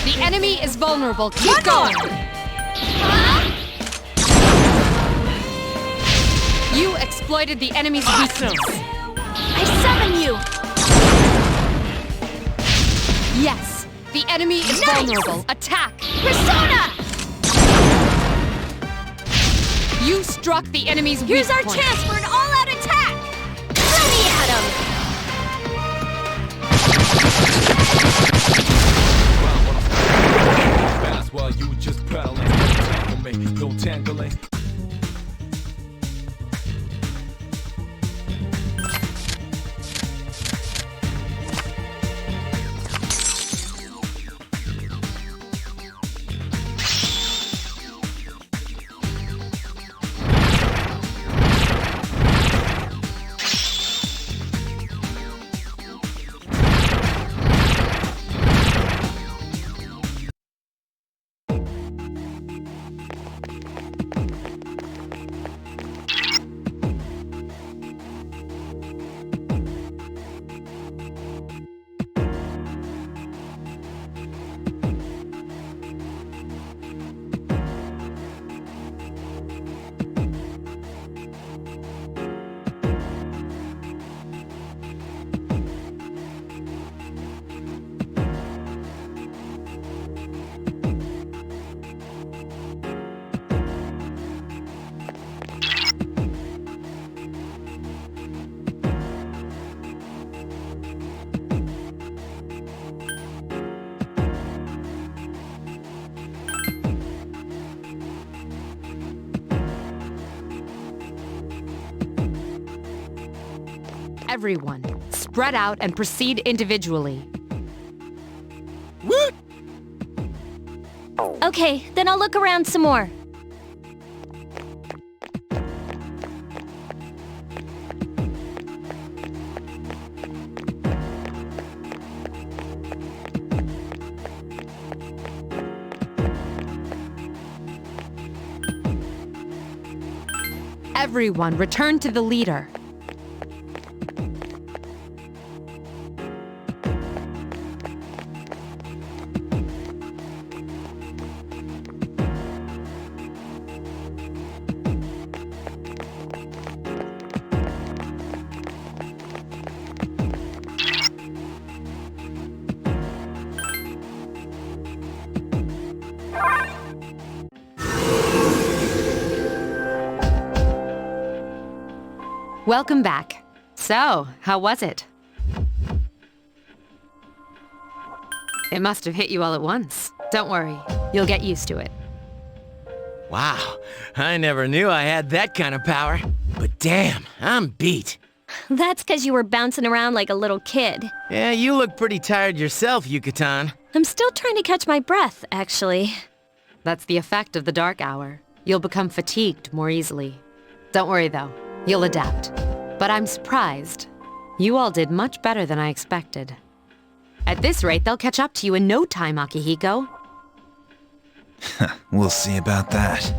The enemy is vulnerable. Keep going! You exploited the enemy's weakness. I summon you! Yes, the enemy is vulnerable. Attack! Persona! You struck the enemy's weak Here's our point. chance for an all-out attack! Throw me at him! While you just pedaling, tangle me, no tangling. Everyone, spread out and proceed individually. Okay, then I'll look around some more. Everyone, return to the leader. Welcome back. So, how was it? It must have hit you all at once. Don't worry, you'll get used to it. Wow, I never knew I had that kind of power. But damn, I'm beat. That's because you were bouncing around like a little kid. Yeah, you look pretty tired yourself, Yucatan. I'm still trying to catch my breath, actually. That's the effect of the dark hour. You'll become fatigued more easily. Don't worry though, you'll adapt. But I'm surprised. You all did much better than I expected. At this rate, they'll catch up to you in no time, Akihiko. We'll see about that.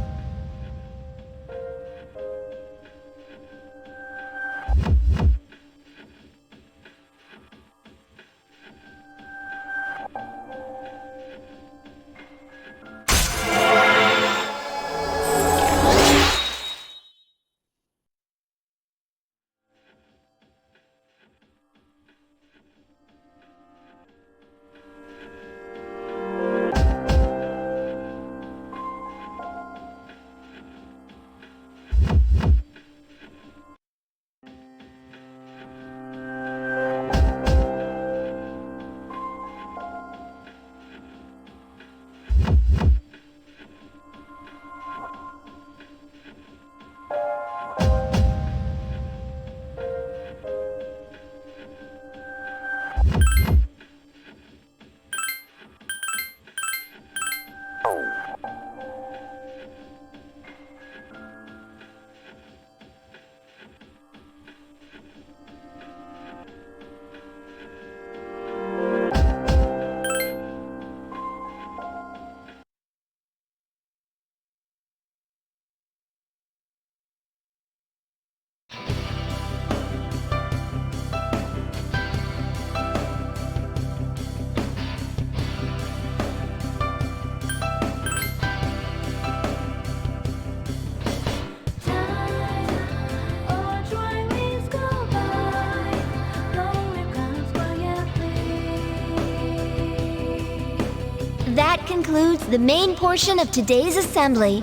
That concludes the main portion of today's assembly.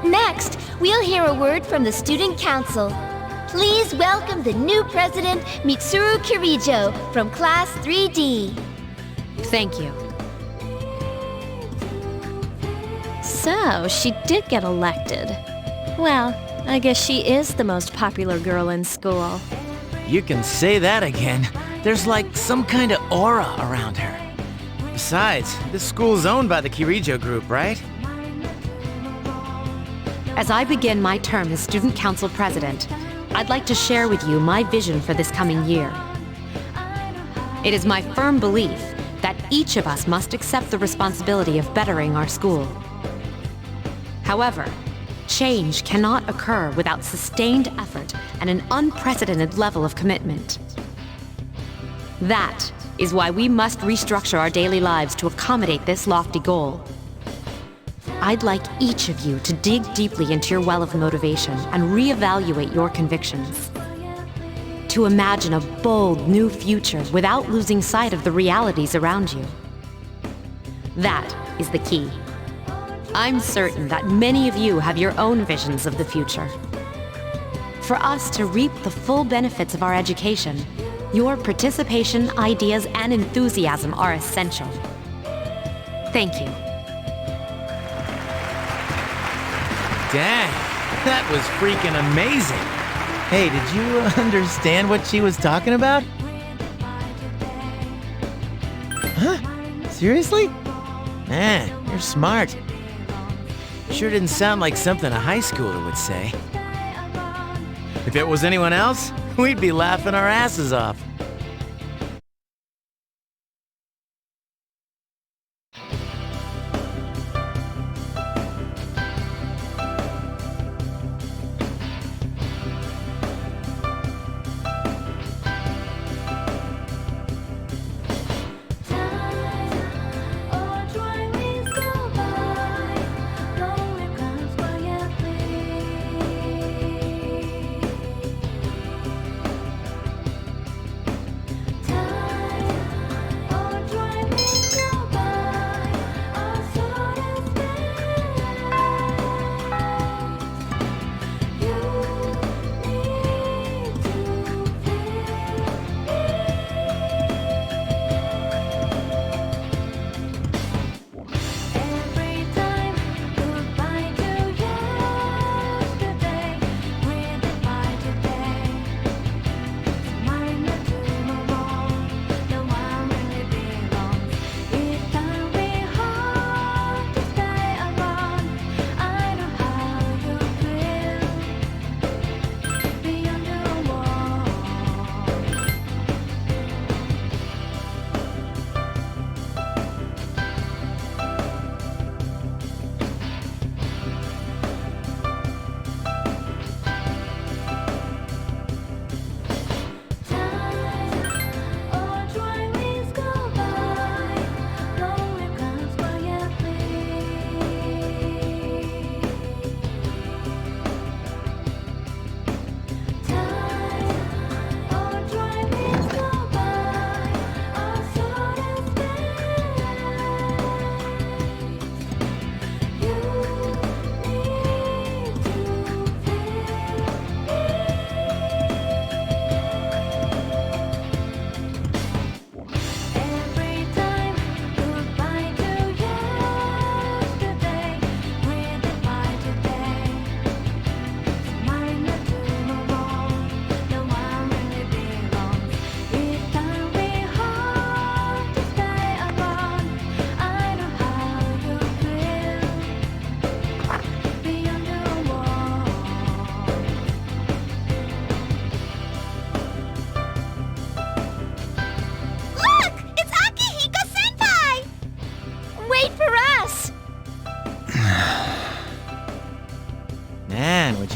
Next, we'll hear a word from the Student Council. Please welcome the new president, Mitsuru Kirijo, from Class 3D. Thank you. So, she did get elected. Well, I guess she is the most popular girl in school. You can say that again. There's like some kind of aura around her. Besides, this school's owned by the Kirijo Group, right? As I begin my term as Student Council President, I'd like to share with you my vision for this coming year. It is my firm belief that each of us must accept the responsibility of bettering our school. However, change cannot occur without sustained effort and an unprecedented level of commitment. That is why we must restructure our daily lives to accommodate this lofty goal. I'd like each of you to dig deeply into your well of motivation and reevaluate your convictions. To imagine a bold new future without losing sight of the realities around you. That is the key. I'm certain that many of you have your own visions of the future. For us to reap the full benefits of our education, your participation, ideas, and enthusiasm are essential. Thank you. Dang, that was freaking amazing. Hey, did you understand what she was talking about? Huh? Seriously? Man, you're smart. Sure didn't sound like something a high schooler would say. If it was anyone else, we'd be laughing our asses off.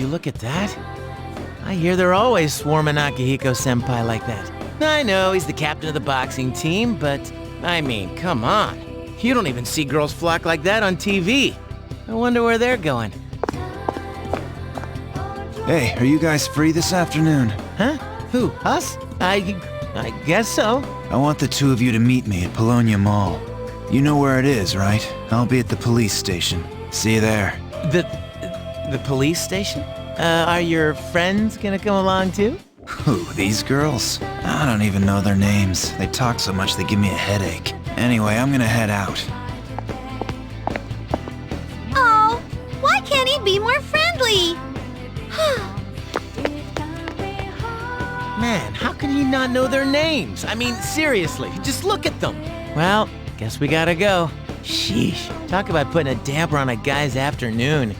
you look at that? I hear they're always swarming Akihiko-senpai like that. I know he's the captain of the boxing team, but I mean, come on. You don't even see girls flock like that on TV. I wonder where they're going. Hey, are you guys free this afternoon? Huh? Who? Us? I guess so. I want the two of you to meet me at Polonia Mall. You know where it is, right? I'll be at the police station. See you there. The police station? Are your friends gonna come along too? Who, these girls? I don't even know their names. They talk so much they give me a headache. Anyway, I'm gonna head out. Oh, why can't he be more friendly? Man, how can he not know their names? I mean, seriously, just look at them. Well, guess we gotta go. Sheesh, talk about putting a damper on a guy's afternoon.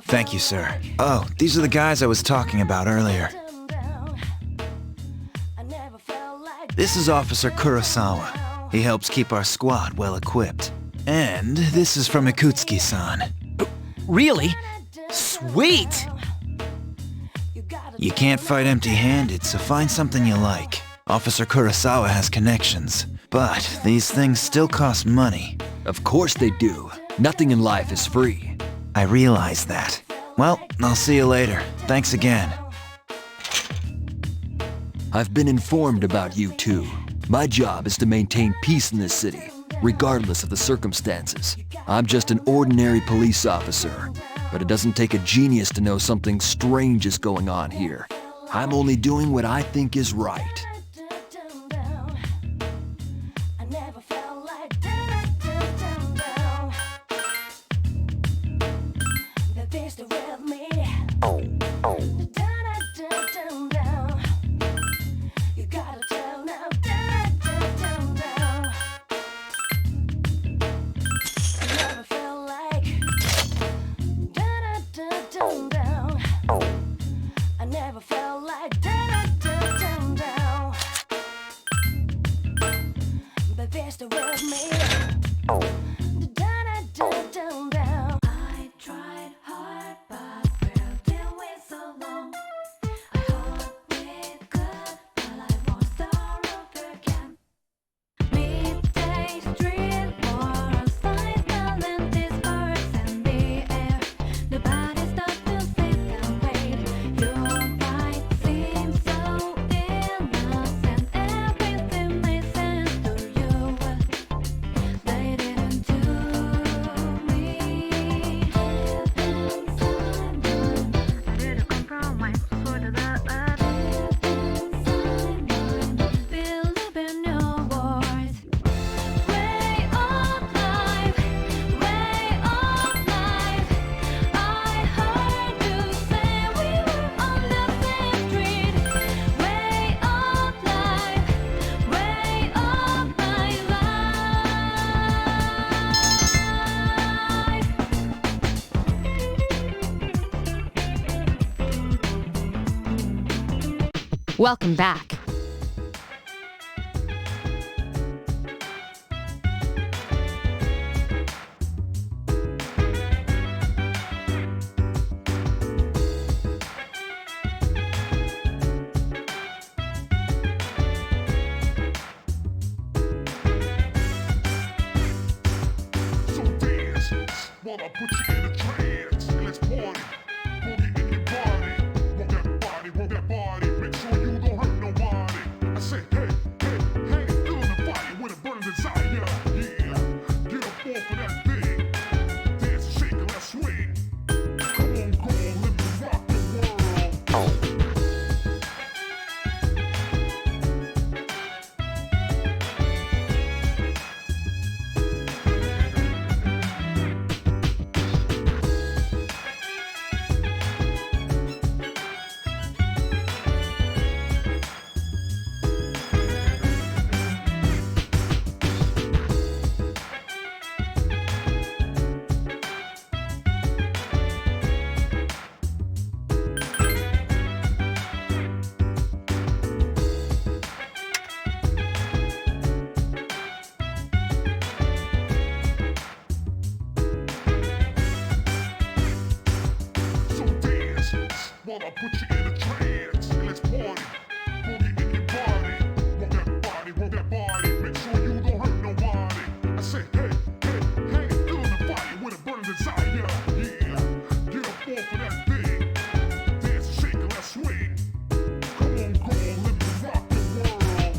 Thank you, sir. Oh, these are the guys I was talking about earlier. This is Officer Kurosawa. He helps keep our squad well equipped. And this is from Ikutsuki-san. Really? Sweet! You can't fight empty-handed, so find something you like. Officer Kurosawa has connections, but these things still cost money. Of course they do. Nothing in life is free. I realize that. Well, I'll see you later. Thanks again. I've been informed about you too. My job is to maintain peace in this city, regardless of the circumstances. I'm just an ordinary police officer, but it doesn't take a genius to know something strange is going on here. I'm only doing what I think is right. Welcome back. So dance while I put you in a trance. Let's party. Boogie in your body. Roll that body. Make sure you don't hurt nobody. I say, hey, feeling the fire with a burning desire. Yeah, get up off of that thing. Dance and shake and let's swing. Come on, girl, let me rock the world. So dance while I put you in a trance. Let's party. Boogie in your body. Roll that body. Make sure you don't hurt nobody. I say, hey, feeling the fire with a burning desire. Yeah, get up off of that thing. Dance and shake and let's swing. Come on, girl, let me rock the world.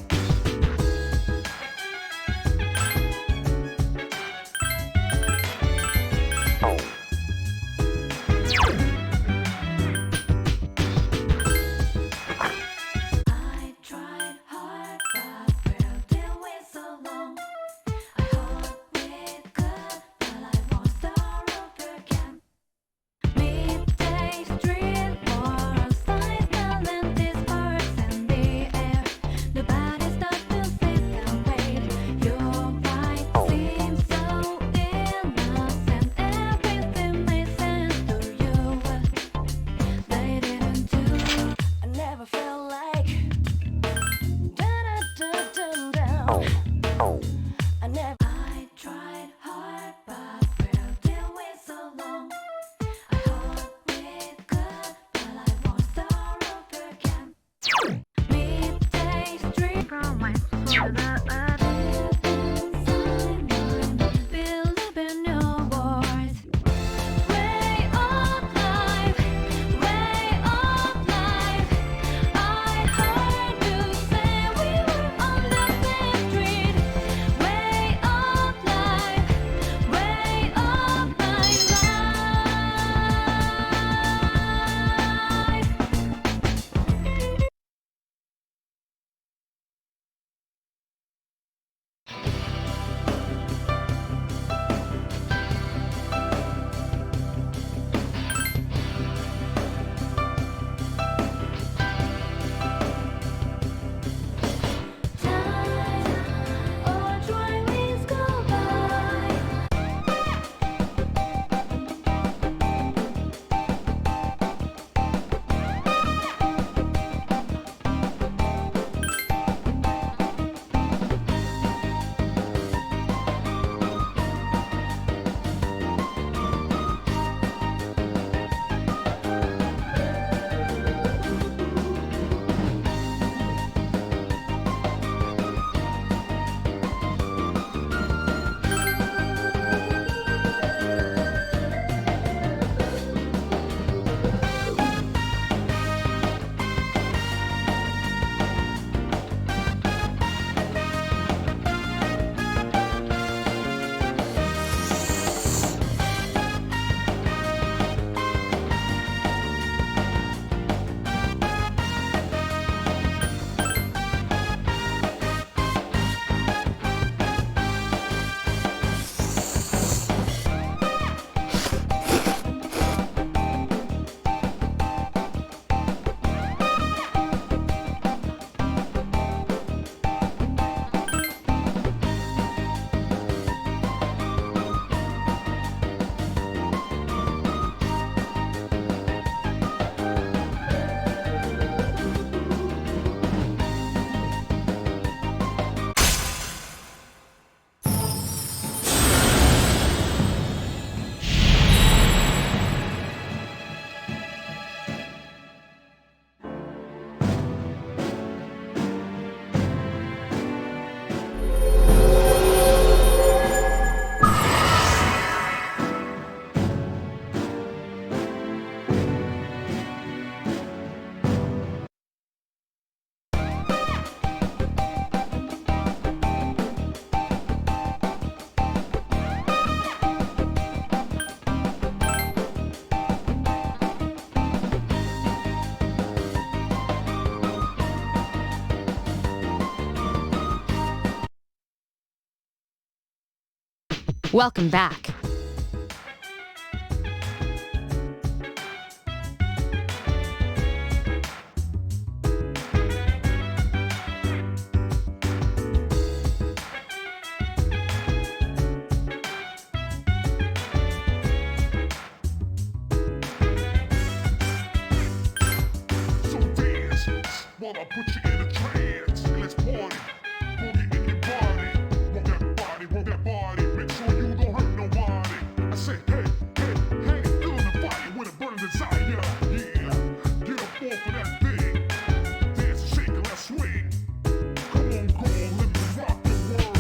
Welcome back. While I put you in a trance, let's party. Boogie in your body. Rock that body, make sure you don't hurt nobody. I say, hey, feeling the fire with a burning desire. Yeah, get up off of that thing. Dance and shake and let's swing. Come on, girl, let me rock the world.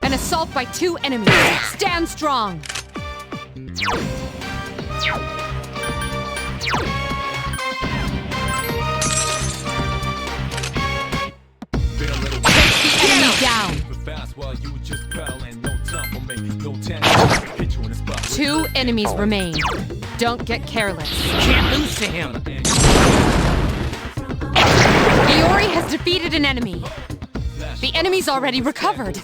An assault by 2 enemies. Stand strong. Down. 2 enemies remain. Don't get careless. Can't lose to him. Iori has defeated an enemy. The enemy's already recovered.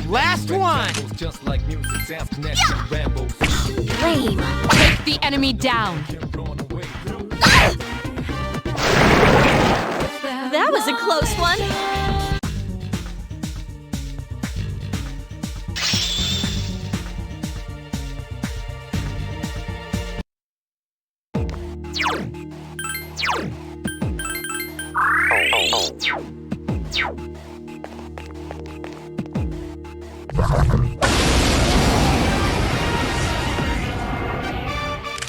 Last one. Lame. Take the enemy down. That was a close one.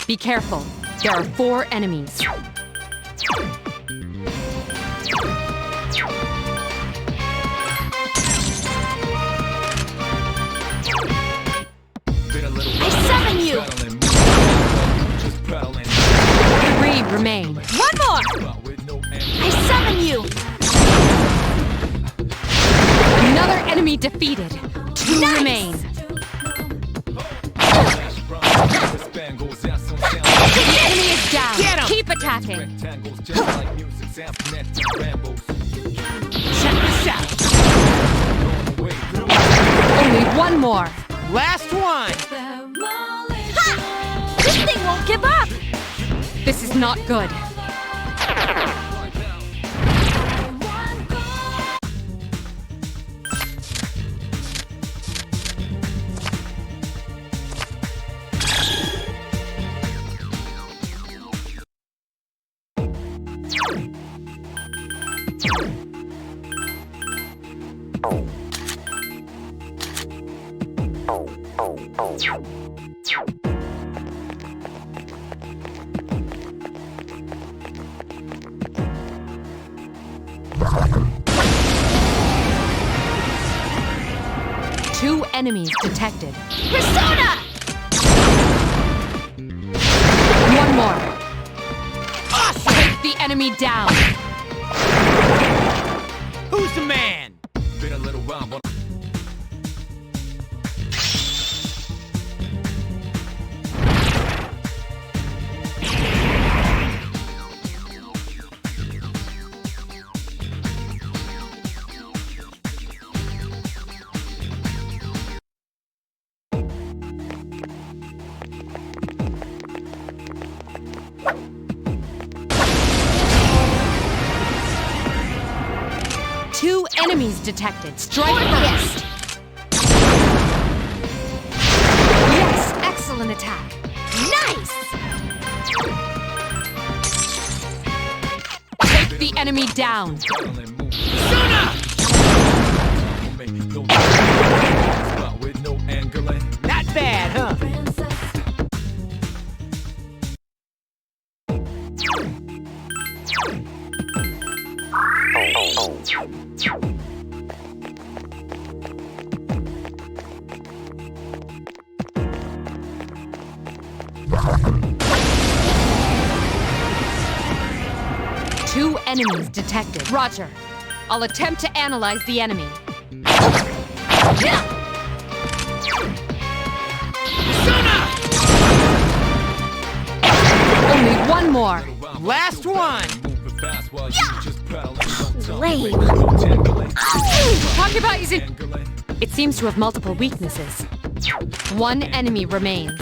Be careful. There are 4 enemies. I summon you! 3 remain. One more! I summon you! Another enemy defeated. 2 remain. The enemy is down. Get him. Keep attacking. Check this out. Only 1 more. Last one. Ha! This thing won't give up! This is not good. Two enemies detected. Persona! One more. Take the enemy down. Who's the man? Been a little while, but Two enemies detected. Strike first. Yes, excellent attack. Nice! Take the enemy down. Not bad, huh? Two enemies detected. Roger. I'll attempt to analyze the enemy. Only one more. Last one. Lame. Talking about using... It seems to have multiple weaknesses. One enemy remains.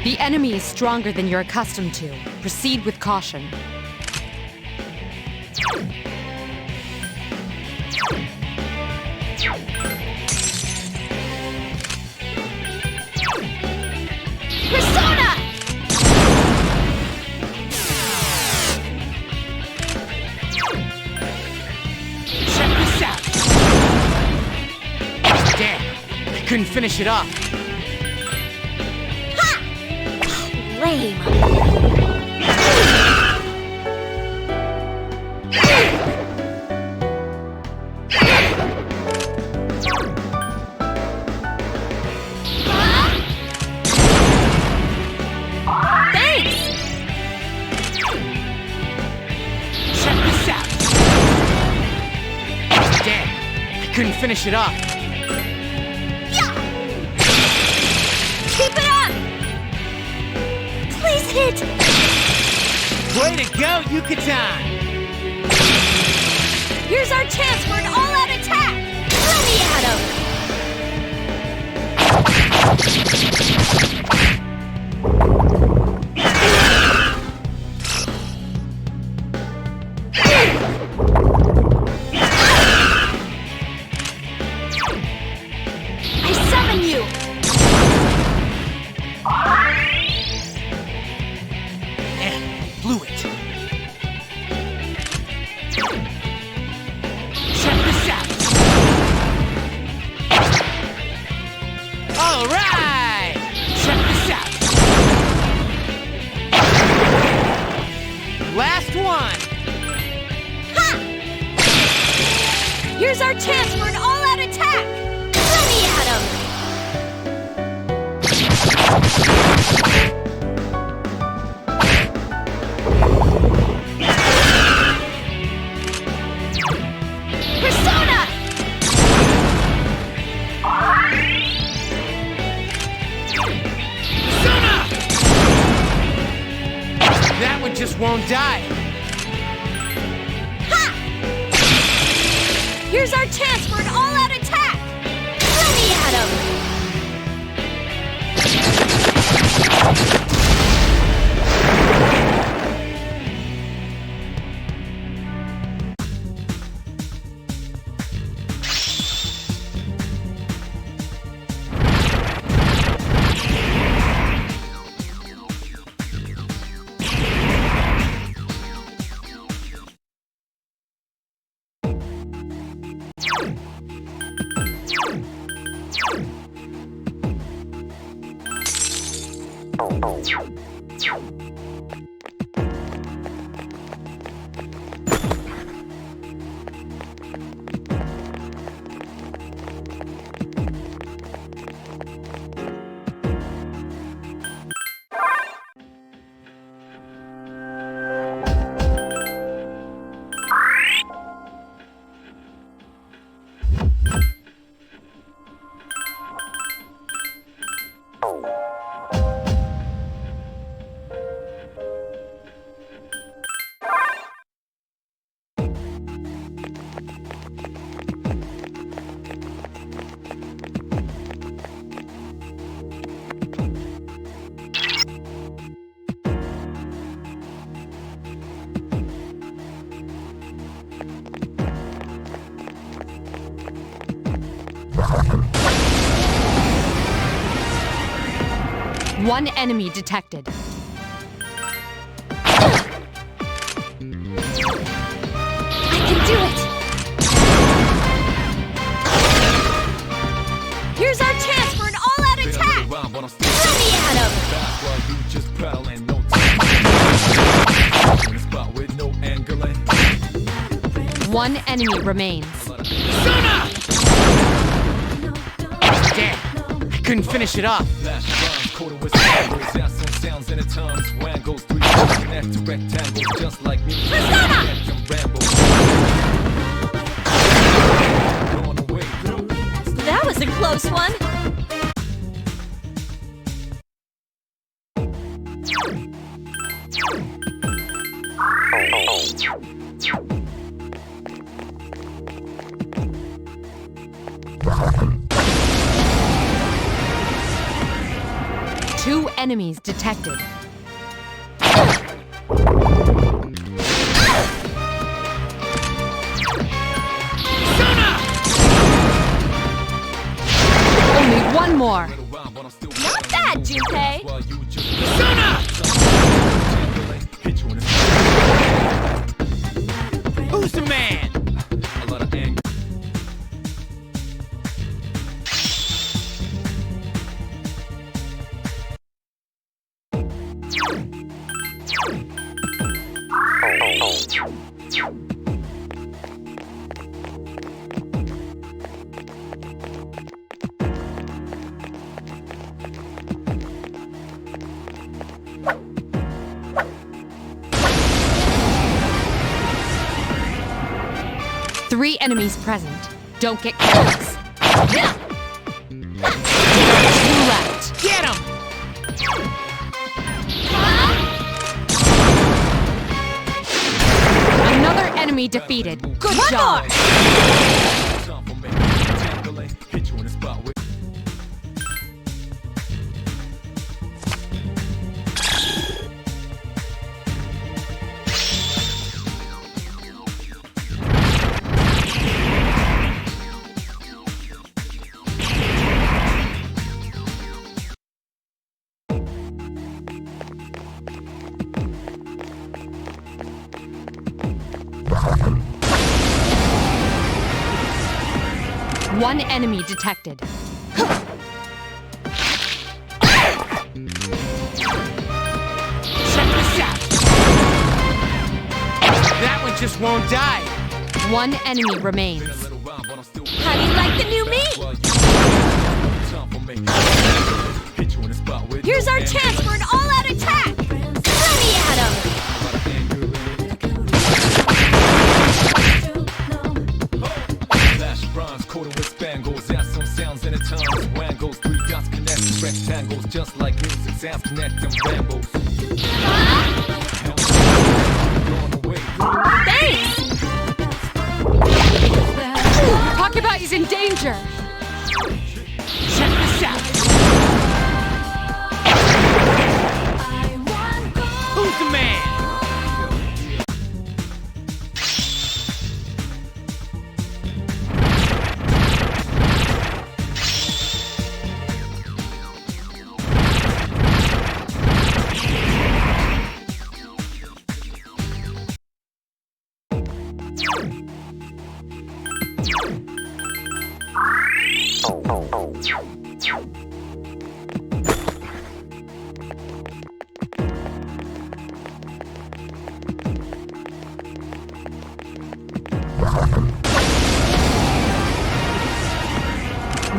The enemy is stronger than you're accustomed to. Proceed with caution. Persona! Check this out! Damn, I couldn't finish it off. Lame. Thanks! Check this out! Damn, I couldn't finish it off. Keep it up! Please hit! Way to go, Yucatan! Here's our chance for an all-out attack! Let me at him! I summon you! Blew it. Check this out. All right. Check this out. Last one. Ha! Here's our chance for an all-out attack! Let me at him! Persona! Persona! That one just won't die. Ha! Here's our chance for an all-out attack! Let me at him! One enemy detected. I can do it! Here's our chance for an all-out attack! Let me at him! One enemy remains. Persona! Damn, I couldn't finish it off. That was a close one. Two enemies detected. Only one more. Not bad, Junpei. Who's the man? Three enemies present. Don't get careless. Two left. Get him! Another enemy defeated. Good job. One enemy detected. Check this out! That one just won't die. One enemy remains. How do you like the new me? Here's our chance for an all-out attack! Throw me at him! Just like music sounds connect them rambles. Thanks! Takeba's in danger. Check this out! Who's the man?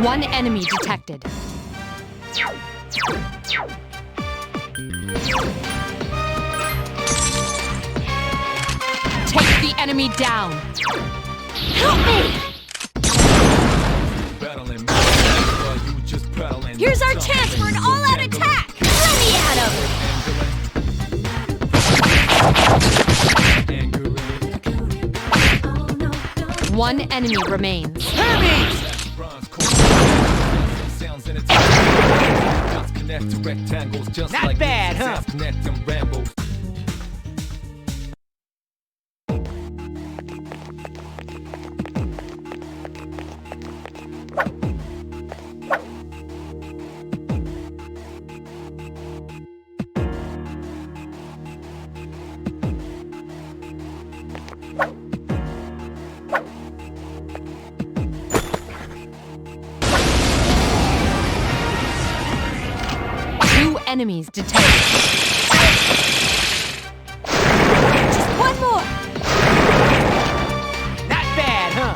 One enemy detected. Take the enemy down. Help me! Here's our chance for an all-out attack! Throw me at him! One enemy remains. Hermes! Not bad, huh? Enemies detected. Just one more! Not bad, huh?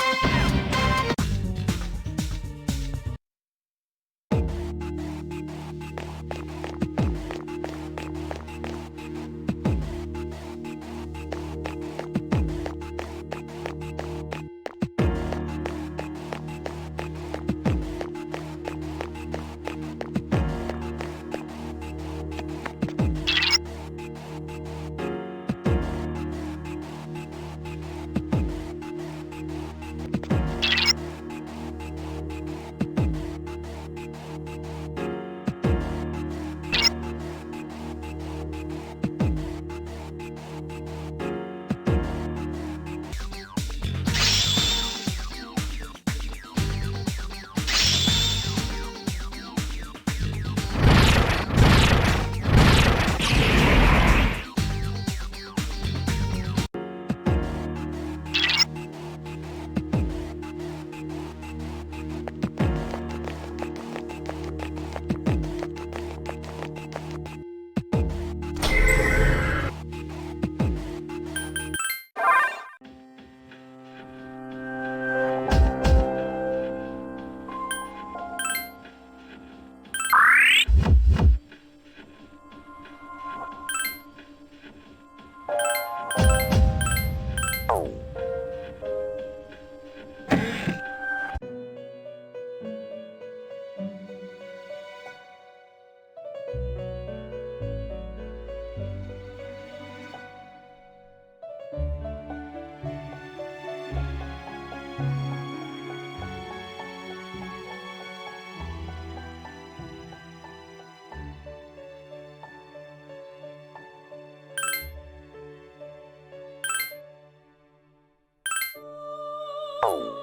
Oh.